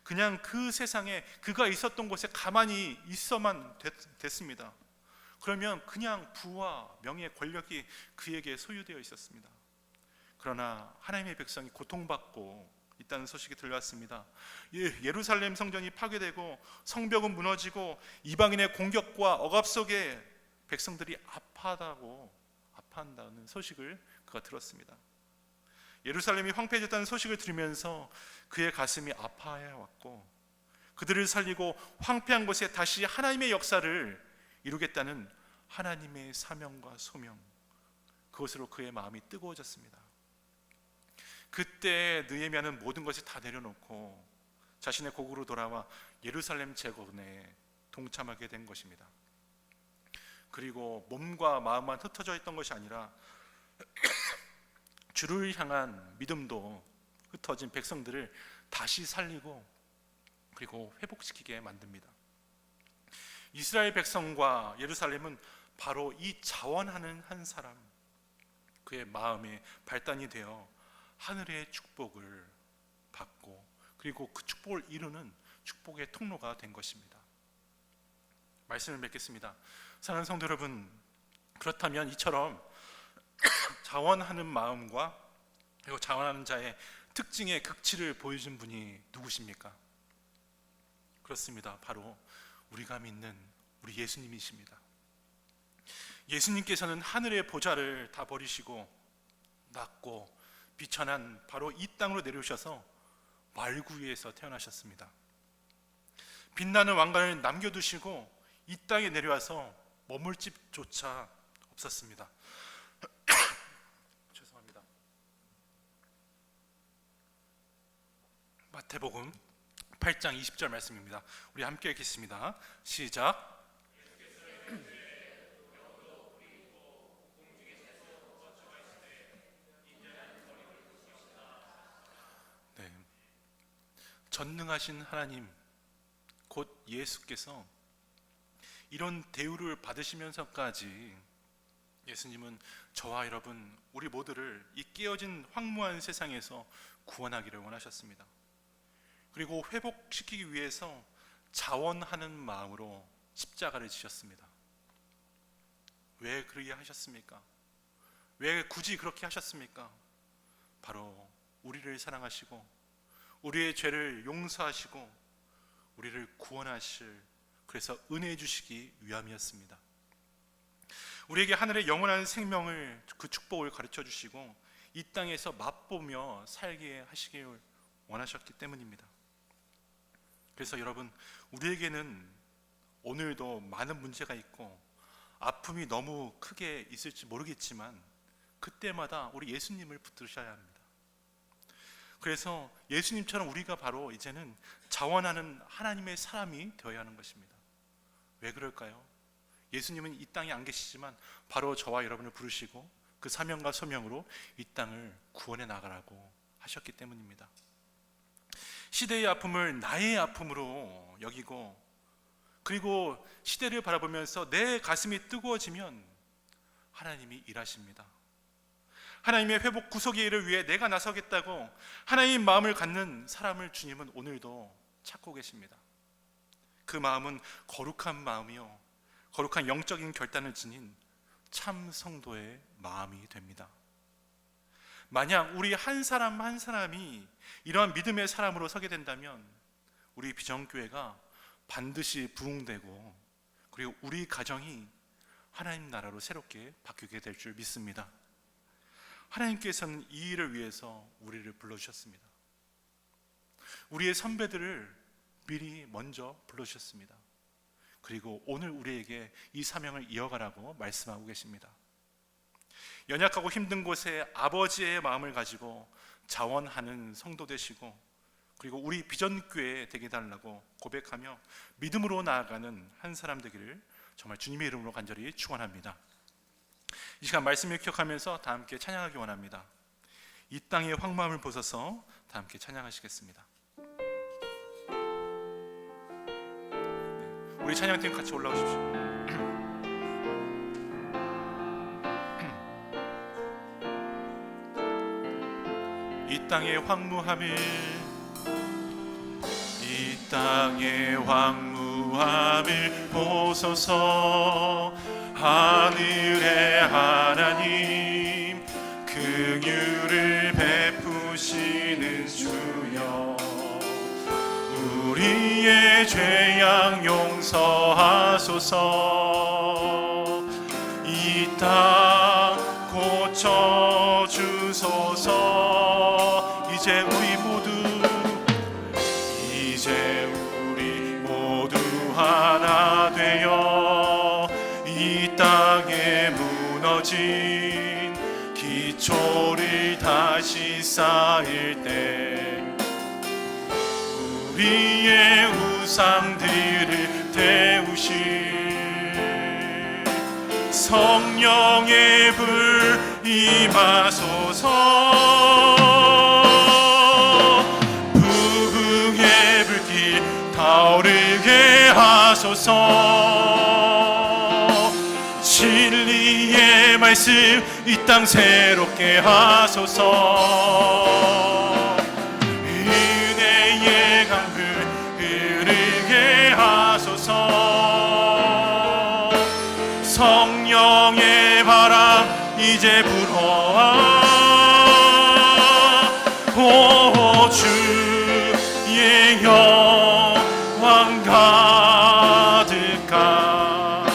그냥 그 세상에 그가 있었던 곳에 가만히 있어만 됐습니다. 그러면 그냥 부와 명예, 권력이 그에게 소유되어 있었습니다. 그러나 하나님의 백성이 고통받고 있다는 소식이 들려왔습니다. 예루살렘 성전이 파괴되고 성벽은 무너지고 이방인의 공격과 억압 속에 백성들이 아파한다는 소식을 그가 들었습니다. 예루살렘이 황폐해졌다는 소식을 들으면서 그의 가슴이 아파해 왔고, 그들을 살리고 황폐한 곳에 다시 하나님의 역사를 이루겠다는 하나님의 사명과 소명, 그것으로 그의 마음이 뜨거워졌습니다. 그때 느헤미야는 모든 것을 다 내려놓고 자신의 고국으로 돌아와 예루살렘 재건에 동참하게 된 것입니다. 그리고 몸과 마음만 흩어져 있던 것이 아니라 주를 향한 믿음도 흩어진 백성들을 다시 살리고 그리고 회복시키게 만듭니다. 이스라엘 백성과 예루살렘은 바로 이 자원하는 한 사람, 그의 마음에 발단이 되어 하늘의 축복을 받고 그리고 그 축복을 이루는 축복의 통로가 된 것입니다. 말씀을 맺겠습니다. 사랑하는 성도 여러분, 그렇다면 이처럼 자원하는 마음과 그리고 자원하는 자의 특징의 극치를 보여준 분이 누구십니까? 그렇습니다. 바로 우리가 믿는 우리 예수님이십니다. 예수님께서는 하늘의 보좌를 다 버리시고 낮고 비천한 바로 이 땅으로 내려오셔서 말구유에서 태어나셨습니다. 빛나는 왕관을 남겨두시고 이 땅에 내려와서 머물 집조차 없었습니다. 죄송합니다. 마태복음 8장 20절 말씀입니다. 우리 함께 읽겠습니다. 시작. 네. 전능하신 하나님 곧 예수께서 이런 대우를 받으시면서까지 예수님은 저와 여러분 우리 모두를 이 깨어진 황무한 세상에서 구원하기를 원하셨습니다. 그리고 회복시키기 위해서 자원하는 마음으로 십자가를 지셨습니다. 왜 그렇게 하셨습니까? 왜 굳이 그렇게 하셨습니까? 바로 우리를 사랑하시고 우리의 죄를 용서하시고 우리를 구원하실, 그래서 은혜 주시기 위함이었습니다. 우리에게 하늘의 영원한 생명을, 그 축복을 가르쳐 주시고 이 땅에서 맛보며 살게 하시길 원하셨기 때문입니다. 그래서 여러분, 우리에게는 오늘도 많은 문제가 있고 아픔이 너무 크게 있을지 모르겠지만 그때마다 우리 예수님을 붙드셔야 합니다. 그래서 예수님처럼 우리가 바로 이제는 자원하는 하나님의 사람이 되어야 하는 것입니다. 왜 그럴까요? 예수님은 이 땅에 안 계시지만 바로 저와 여러분을 부르시고 그 사명과 소명으로 이 땅을 구원해 나가라고 하셨기 때문입니다. 시대의 아픔을 나의 아픔으로 여기고 그리고 시대를 바라보면서 내 가슴이 뜨거워지면 하나님이 일하십니다. 하나님의 회복 구속의 일을 위해 내가 나서겠다고 하나님의 마음을 갖는 사람을 주님은 오늘도 찾고 계십니다. 그 마음은 거룩한 마음이요, 거룩한 영적인 결단을 지닌 참 성도의 마음이 됩니다. 만약 우리 한 사람 한 사람이 이러한 믿음의 사람으로 서게 된다면 우리 비전교회가 반드시 부흥되고 그리고 우리 가정이 하나님 나라로 새롭게 바뀌게 될 줄 믿습니다. 하나님께서는 이 일을 위해서 우리를 불러주셨습니다. 우리의 선배들을 미리 먼저 불러주셨습니다. 그리고 오늘 우리에게 이 사명을 이어가라고 말씀하고 계십니다. 연약하고 힘든 곳에 아버지의 마음을 가지고 자원하는 성도 되시고 그리고 우리 비전교회 되게 달라고 고백하며 믿음으로 나아가는 한 사람 되기를 정말 주님의 이름으로 간절히 축원합니다. 이 시간 말씀을 기억하면서 다 함께 찬양하기 원합니다. 이 땅의 황무함을 보소서. 다 함께 찬양하시겠습니다. 우리 찬양팀 같이 올라오십시오. 이 땅의 황무함을 이 땅의 황무함을 보소서. 하늘의 하나님 긍휼을 베푸시는 주여 우리의 죄악 용서하소서. 이 땅 고쳐주소서. 이제 우리 모두 하나 되어 이 땅에 무너진 기초를 다시 쌓을 때 우리의 우상들을 태우실 성령의 불 임하소서. 부흥의 불길 타오르게 하소서. 진리의 말씀 이 땅 새롭게 하소서. 은혜의 강물 흐르게 하소서. 성령의 바람 이제 불어와 오 주의 영광 가득한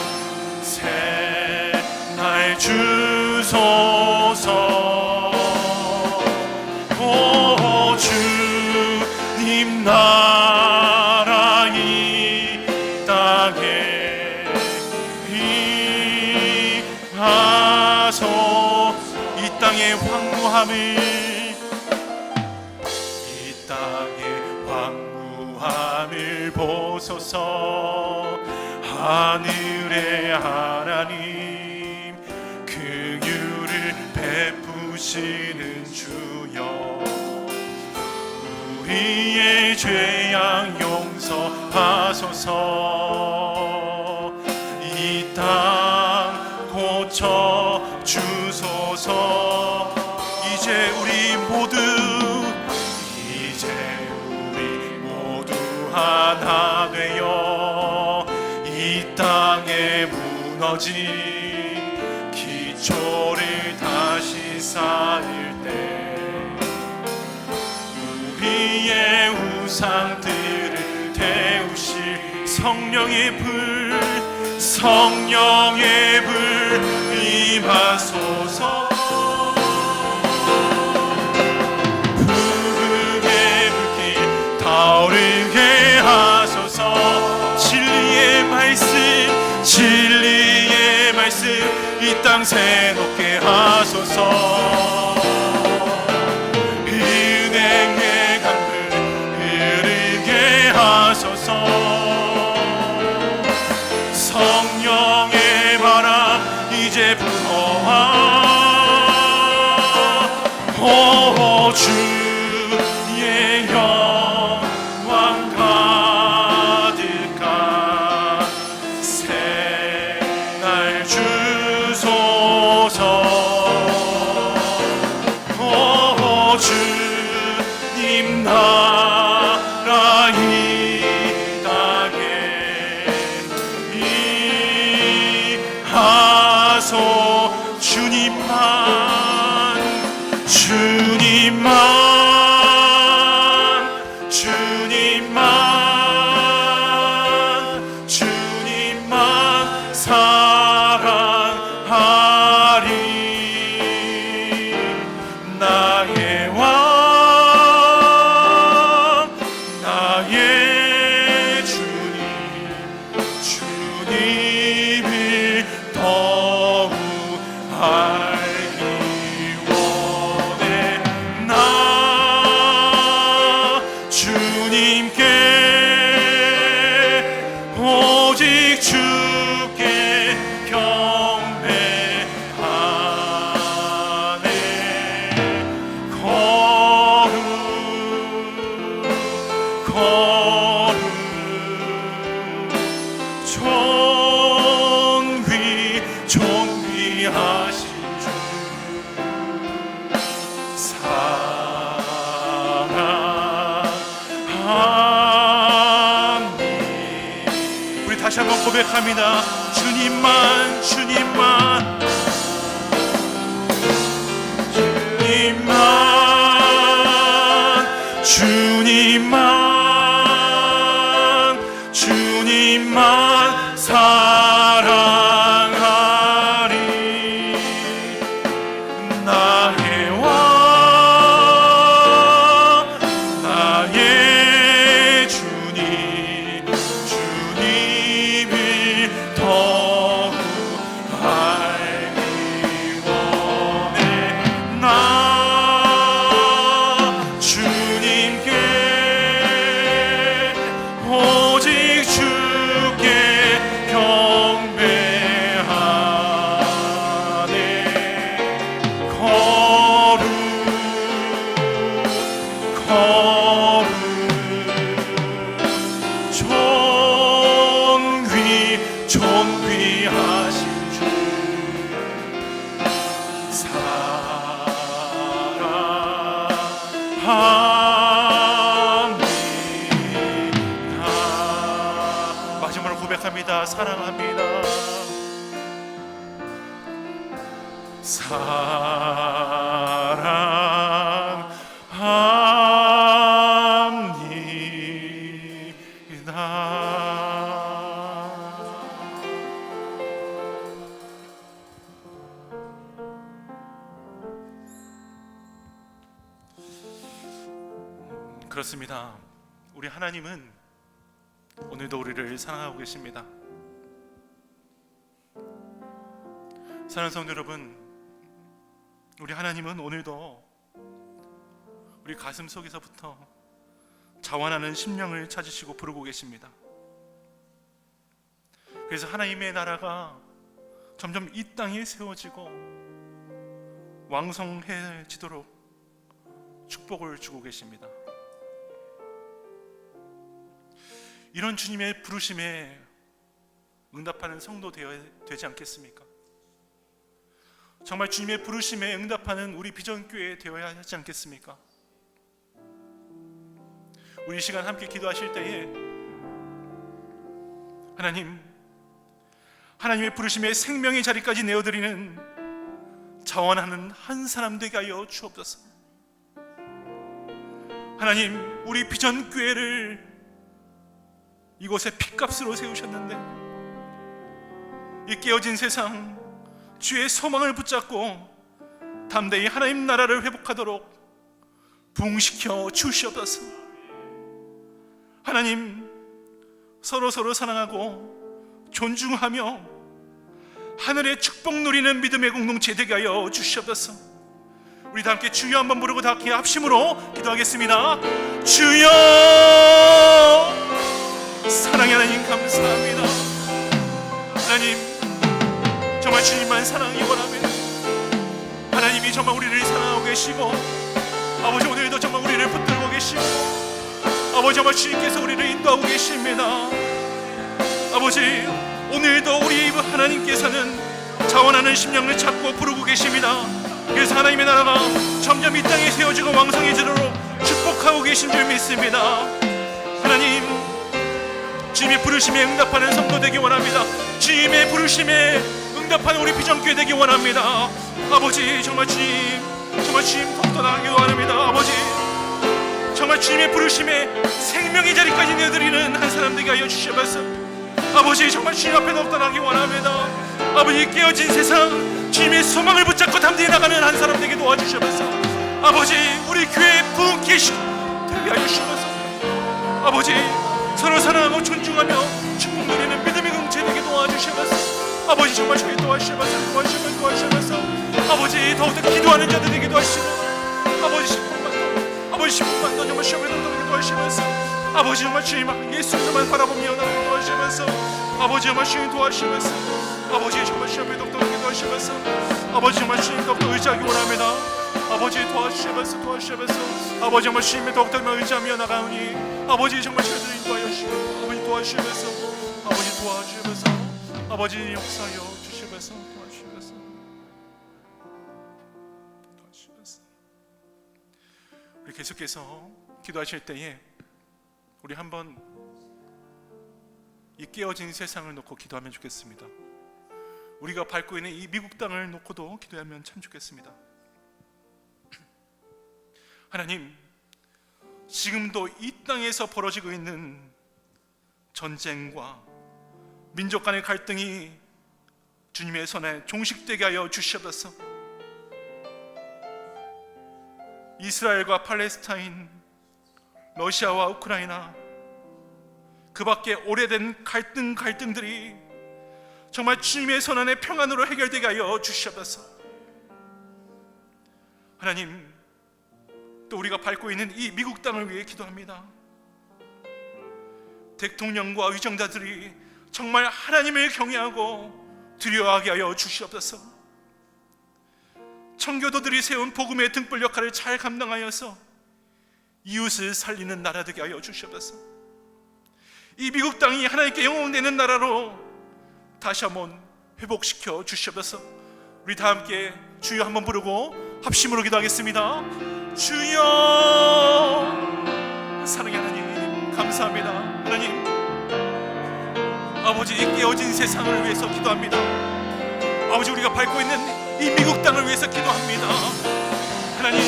새날 주소서. 오 주님 나라 이 땅에 임하소. 이 땅의 황무함을 보소서. 하늘의 하나님 긍휼을 베푸시는 주여 우리의 죄악 용서하소서. 이 땅 고쳐주소서. 이제 우리 모두 하나 되어 이 땅에 무너진 기초를 다시 쌓을 때 우리의 우상들을 태우실 성령의 불 임하소서. 부흥의 불길 타오르게 하소서. 진리의 말씀 이 땅 새롭게 하소서. 은혜의 강물 흐르게 하소서. 성령의 바람 이제 불어와 오 주의 영광 가득한 새날 주소서. 오 주님 나라 이 땅에 임하소서. 주님만 사랑하리. 나의 왕 나의 주님을 더욱 알기 원해. 나 주님께 오직 주께 경배하네. 거룩 존귀하신 주 사랑하니. 우리 다시 한번 고백합니다. 주님만 주님만 사랑하리. 나의 왕 나의 주님을 더욱 알기 원해. 나 주님께 오직 주께 경배하네. 거룩 존귀하신 주 사랑합니다. 마지막으로 고백합니다. 사랑합니다. 그렇습니다. 우리 하나님은 오늘도 우리를 사랑하고 계십니다. 사랑하는 성도 여러분, 우리 하나님은 오늘도 우리 가슴 속에서부터 자원하는 심령을 찾으시고 부르고 계십니다. 그래서 하나님의 나라가 점점 이 땅에 세워지고 왕성해지도록 축복을 주고 계십니다. 이런 주님의 부르심에 응답하는 성도 되어야 되지 않겠습니까? 정말 주님의 부르심에 응답하는 우리 비전교회 되어야 하지 않겠습니까? 우리 이 시간 함께 기도하실 때에 하나님의 부르심에 생명의 자리까지 내어드리는 자원하는 한 사람 되게 하여 주옵소서. 하나님, 우리 비전교회를 이곳에 핏값으로 세우셨는데 이 깨어진 세상 주의 소망을 붙잡고 담대히 하나님 나라를 회복하도록 부흥시켜 주시옵소서. 하나님, 서로 사랑하고 존중하며 하늘의 축복 누리는 믿음의 공동체 되게 하여 주시옵소서. 우리 다 함께 주여 한번 부르고 다 함께 합심으로 기도하겠습니다. 주여, 사랑의 하나님 감사합니다. 하나님, 정말 주님만 사랑이 원하면 하나님이 정말 우리를 사랑하고 계시고 아버지 오늘도 정말 우리를 붙들고 계시고 아버지 정말 주님께서 우리를 인도하고 계십니다. 아버지 오늘도 우리 하나님께서는 자원하는 심령을 찾고 부르고 계십니다. 그래서 하나님의 나라가 점점 이 땅에 세워지고 왕성해지도록 축복하고 계신 줄 믿습니다. 하나님, 주님의 부르심에 응답하는 성도 되기 원합니다. 주님의 부르심에 응답하는 우리 비전교회 되기 원합니다. 아버지 정말 주님 정말 주님 더욱더 나아가기 원합니다. 아버지, 정말 주님의 부르심에 생명의 자리까지 내어드리는 한 사람 되게 하여 주시옵소서. 아버지, 정말 주님 앞에 더욱더 나아가기 원합니다. 아버지, 깨어진 세상 주님의 소망을 붙잡고 담대히 나가는 한 사람 되게 도와주시옵소서. 아버지, 우리 교회 부흥케 되게 하여 주시옵소서. 아버지, 서로 사랑하고 존중하며 축복 누리는 믿음의 공동체 되게 도와주시옵소서. 아버지, 정말 저희 도와주시옵소서. 도와주시옵소서. 아버지, 더욱더 기도하는 자들 되게 도와주시고, 아버지 10분만 더 정말 시험에 넘도록 도와주시면서, 아버지 정말 주님 예수님만 바라보며 나를 도와주시면서, 아버지 정말 주님 도와주시면서, 아버지 정말 시험에 넘도록 도와주시면서, 아버지 정말 주님 더욱더 의지하기 원합니다. 아버지 도와주시면서 아버지 정말 주님의 더욱더 의지하며 나가오니, 아버지 정말 저희들을 인도하여 주시고, 아버지 도와주시면서, 아버지 도와주시면서, 아버지 역사하여 주시면서, 도와주시면서. 우리 계속해서 기도하실 때에 우리 한번 이 깨어진 세상을 놓고 기도하면 좋겠습니다. 우리가 밟고 있는 이 미국 땅을 놓고도 기도하면 참 좋겠습니다. 하나님, 지금도 이 땅에서 벌어지고 있는 전쟁과 민족 간의 갈등이 주님의 손에 종식되게 하여 주시옵소서. 이스라엘과 팔레스타인, 러시아와 우크라이나, 그 밖에 오래된 갈등들이 정말 주님의 손 안에 평안으로 해결되게 하여 주시옵소서. 하나님, 또 우리가 밟고 있는 이 미국 땅을 위해 기도합니다. 대통령과 의정자들이 정말 하나님을 경외하고 두려워하게 하여 주시옵소서. 청교도들이 세운 복음의 등불 역할을 잘 감당하여서 이웃을 살리는 나라 되게 하여 주시옵소서. 이 미국 땅이 하나님께 영광되는 나라로 다시 한번 회복시켜 주시옵소서. 우리 다 함께 주여 한번 부르고 합심으로 기도하겠습니다. 주여, 사랑의 하나님 감사합니다. 하나님, 아버지, 이 깨어진 세상을 위해서 기도합니다. 아버지, 우리가 밟고 있는 이 미국 땅을 위해서 기도합니다. 하나님,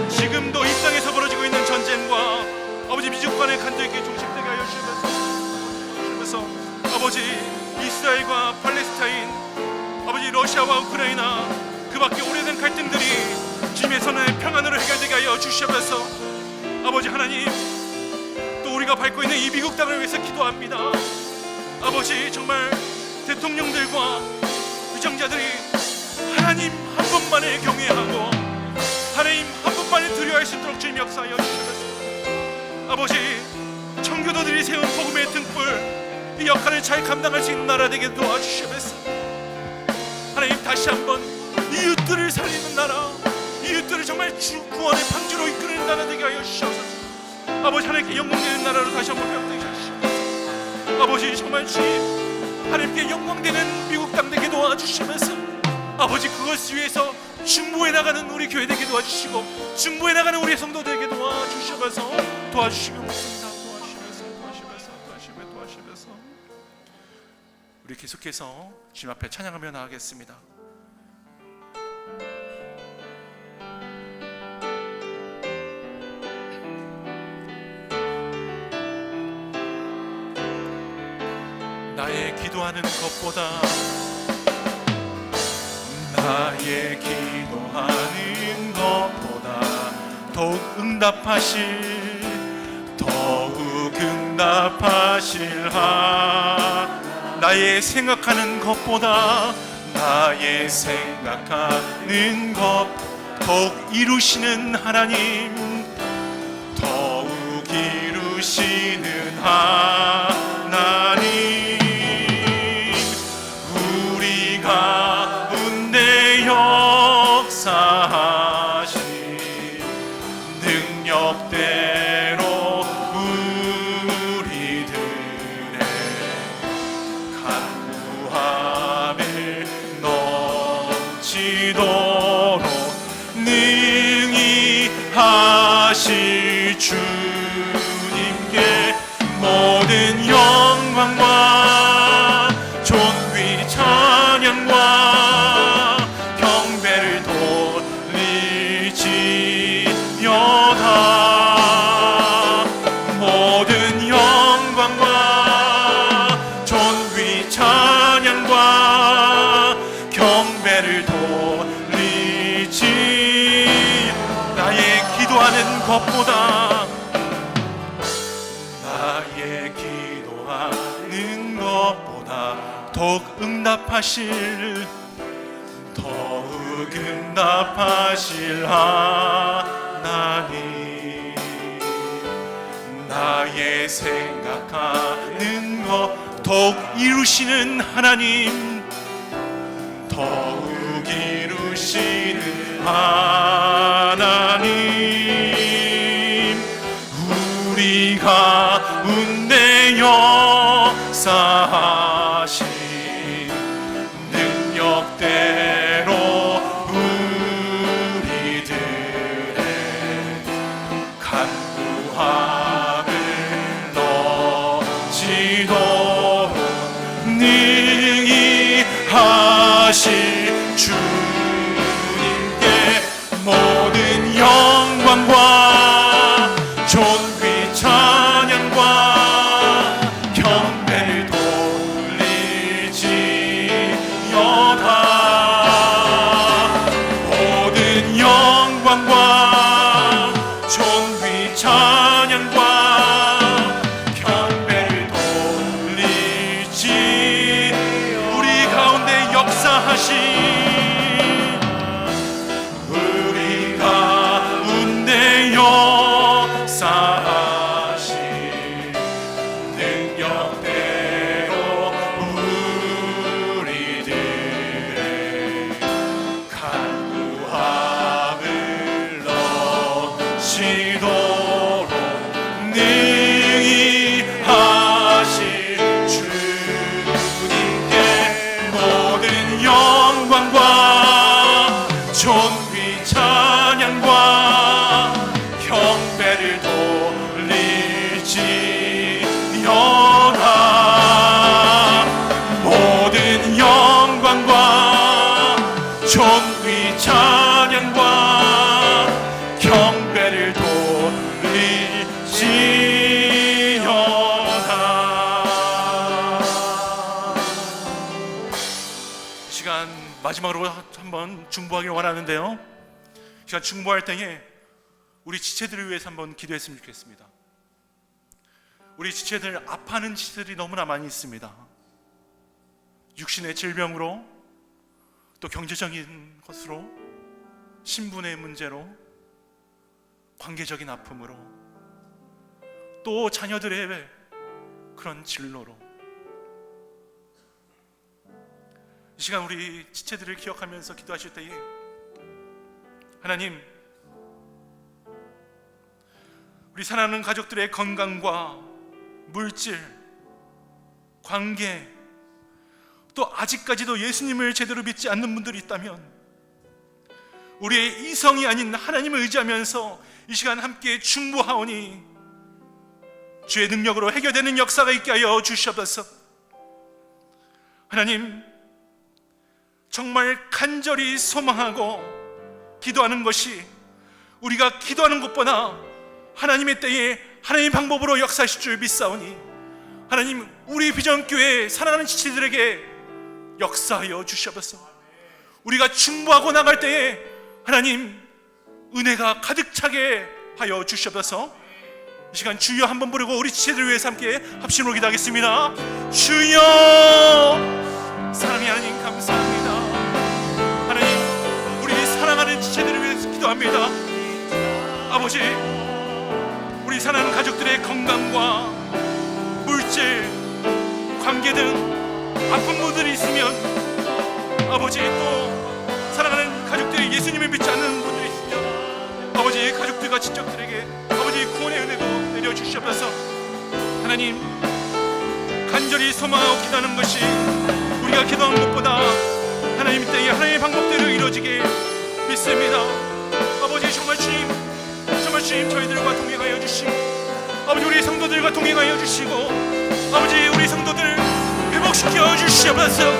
지금도 이 땅에서 벌어지고 있는 전쟁과 아버지 민족 간의 간절히 종식되게 하여 주시면서, 아버지, 이스라엘과 팔레스타인, 아버지 러시아와 우크라이나, 그 밖에 오래된 갈등들이 주님의 손에 평안으로 해결되게 하여 주시옵소서. 아버지 하나님, 또 우리가 밟고 있는 이 미국 땅을 위해서 기도합니다. 아버지, 정말 대통령들과 의정자들이 하나님 한 분만을 경외하고 하나님 한 분만을 두려워할 수 있도록 주님 역사하여 주시옵소서. 아버지, 청교도들이 세운 복음의 등불, 이 역할을 잘 감당할 수 있는 나라 되게 도와주시옵소서. 하나님, 다시 한번 이웃들을 살리는 나라, 이웃들을 정말 주 구원의 방주로 이끄는 나라 되게 하여 주시옵소서. 아버지, 하나님께 영광되는 나라로 다시 한번 회복되게 하시옵소서. 아버지, 정말 주님 하나님께 영광되는 미국 땅 되게 도와주시면서, 아버지, 그것을 위해서 중보해 나가는 우리 교회 되게 도와주시고, 중보해 나가는 우리 성도들에게 도와주시면서 도와주시고 있습니다. 도와주시면서 우리 계속해서 주님 앞에 찬양하며 나가겠습니다. 나의 기도하는 것보다, 나의 기도하는 것보다 더욱 응답하실 나의 생각하는 것보다, 나의 생각하는 것 더욱 이루시는 하나님, 더욱 이루시는 하나님, 우리 가운데 역사하신 능력대로 우리들의 간구함을 넘치도록 능히 하실 주님께 모든 영광과 존귀 찬양과 경배를 돌리며 경배를 돌리지. 나의 기도하는 것보다, 나의 기도하는 것보다 더욱 응답하실 하나님, 나의 생각하는 것 더욱 이루시는 하나님, 더욱 이루시는 하나님, 우리 가운데 역사하신 능력대로 우리들의 간구함을 넣지도록 능히 하실 주님께 모든 영광과 존귀 찬양과 경배를 돌리지어다. 모든 영광과 존귀 찬양과 경배를 돌리지. 우리 가운데 역사하신, 우리 가운데 역사하신 능력대로 우리들의 간구함을 넣으시도록 능히 하실 주님께 모든 영광과 존귀 찬양과 경배를 돌리지어다. 모든 영광과 존귀 찬양과 경배를 돌리지어다. 이 시간 마지막으로 한번 중보하길 원하는데요, 이 시간 중보할 때에 우리 지체들을 위해서 한번 기도했으면 좋겠습니다. 우리 지체들, 아파하는 지체들이 너무나 많이 있습니다. 육신의 질병으로, 또 경제적인 것으로, 신분의 문제로, 관계적인 아픔으로, 또 자녀들의 그런 진로로. 이 시간 우리 지체들을 기억하면서 기도하실 때에 하나님, 우리 사랑하는 가족들의 건강과 물질, 관계, 또 아직까지도 예수님을 제대로 믿지 않는 분들이 있다면 우리의 이성이 아닌 하나님을 의지하면서 이 시간 함께 중보하오니 주의 능력으로 해결되는 역사가 있게 하여 주시옵소서. 하나님, 정말 간절히 소망하고 기도하는 것이 우리가 기도하는 것보다 하나님의 때에 하나님의 방법으로 역사하실 줄 믿사오니 하나님, 우리 비전교회 사랑하는 지체들에게 역사하여 주시옵소서. 우리가 중보하고 나갈 때에 하나님 은혜가 가득 차게 하여 주시옵소서. 이 시간 주여 한번 부르고 우리 지체들을 위해서 함께 합심으로 기도하겠습니다. 주여, 사랑의 하나님 감사합니다. 하나님, 우리 사랑하는 지체들을 위해서 기도합니다. 아버지, 우리 사랑하는 가족들의 건강과 물질, 관계 등 아픈 분들이 있으면 아버지, 또 사랑하는 가족들이 예수님을 믿지 않는 분들이 있으면 아버지, 가족들과 친척들에게 아버지 구원의 은혜도 내려주시옵소서. 하나님, 간절히 소망하고 기도하는 것이 우리가 기도한 것보다 하나님 때에 하나님의 방법대로 이루어지게 믿습니다. 아버지, 정말 주님 저희들과 동행하여 주시고 아버지, 우리 성도들과 동행하여 주시고 아버지, 우리 성도들 회복시켜 주시옵소서.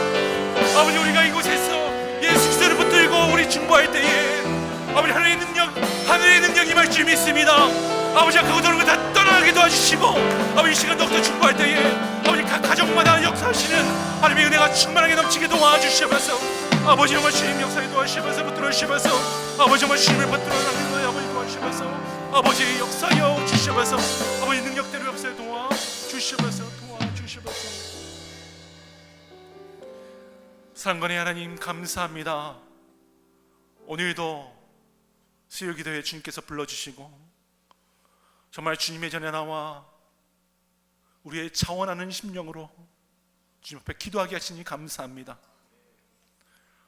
아버지, 우리가 이곳에서 예수 그리스도를 붙들고 우리 중보할 때에 아버지, 하늘의 능력이 임할 줄 믿습니다. 아버지, 그것들을 다 떠나게 도와주시고 아버지, 이 시간 더욱더 중보할 때에 아버지, 각 가정마다 역사하시는 하나님의 은혜가 충만하게 넘치게 도와주시옵소서. 아버지 정말 주님 역사에 도와주셔서 붙들어 주셔서 아버지 정말 주님을 붙들어 나가는 거예요. 아버지 도와주셔서 아버지 역사여 주셔서 아버지 능력대로 역사에 도와주셔서 사랑관의 하나님 감사합니다. 오늘도 수요 기도에 주님께서 불러주시고 정말 주님의 전에 나와 우리의 자원하는 심령으로 주님 앞에 기도하게 하시니 감사합니다.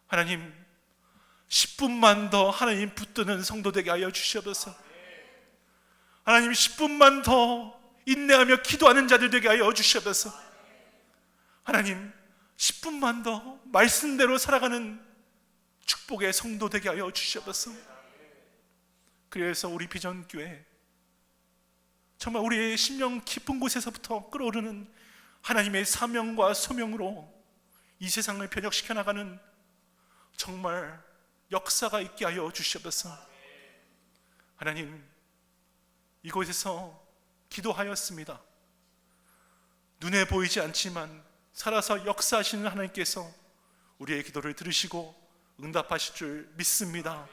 하나님 10분만 더 하나님 붙드는 성도 되게 하여 주시옵소서. 하나님 10분만 더 인내하며 기도하는 자들 되게 하여 주시옵소서. 하나님 10분만 더 말씀대로 살아가는 축복의 성도 되게 하여 주시옵소서. 그래서 우리 비전교회 정말 우리의 심령 깊은 곳에서부터 끓어오르는 하나님의 사명과 소명으로 이 세상을 변혁시켜 나가는 정말 역사가 있게 하여 주시옵소서. 하나님 이곳에서 기도하였습니다. 눈에 보이지 않지만 살아서 역사하시는 하나님께서 우리의 기도를 들으시고 응답하실 줄 믿습니다.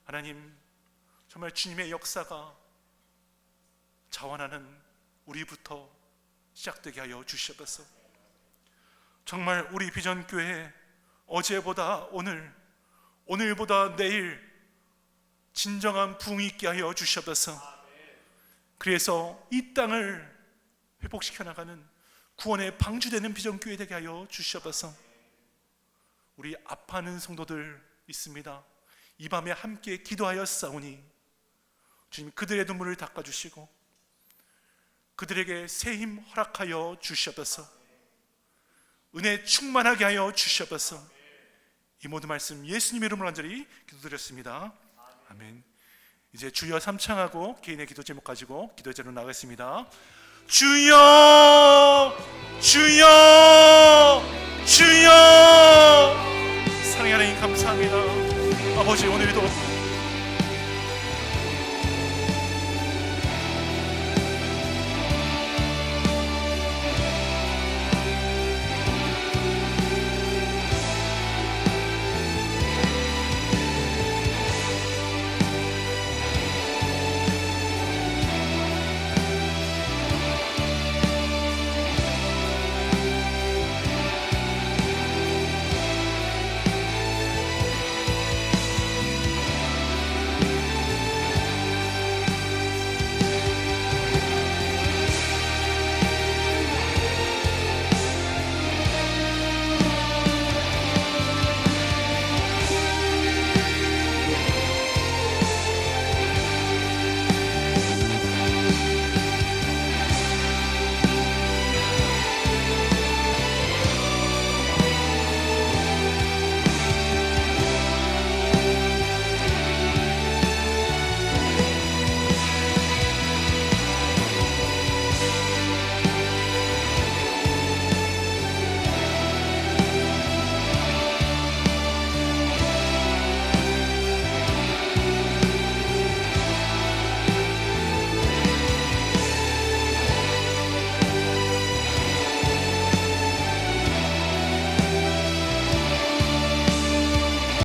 하나님 정말 주님의 역사가 자원하는 우리부터 시작되게 하여 주시옵소서. 정말 우리 비전교회 어제보다 오늘, 오늘보다 내일 진정한 부흥이 있게 하여 주시옵소서. 그래서 이 땅을 회복시켜 나가는 구원의 방주되는 비전교회 되게 하여 주시옵소서. 우리 아파하는 성도들 있습니다. 이 밤에 함께 기도하였사오니 주님 그들의 눈물을 닦아주시고 그들에게 새 힘 허락하여 주시옵소서. 은혜 충만하게 하여 주시옵소서. 이 모든 말씀 예수님의 이름으로 간절히 기도드렸습니다. 아멘. 이제 주여 삼창하고 개인의 기도 제목 가지고 기도 자리로 나가겠습니다. 주여 주여 주여. 사랑하는 하나님 감사합니다. 아버지 오늘도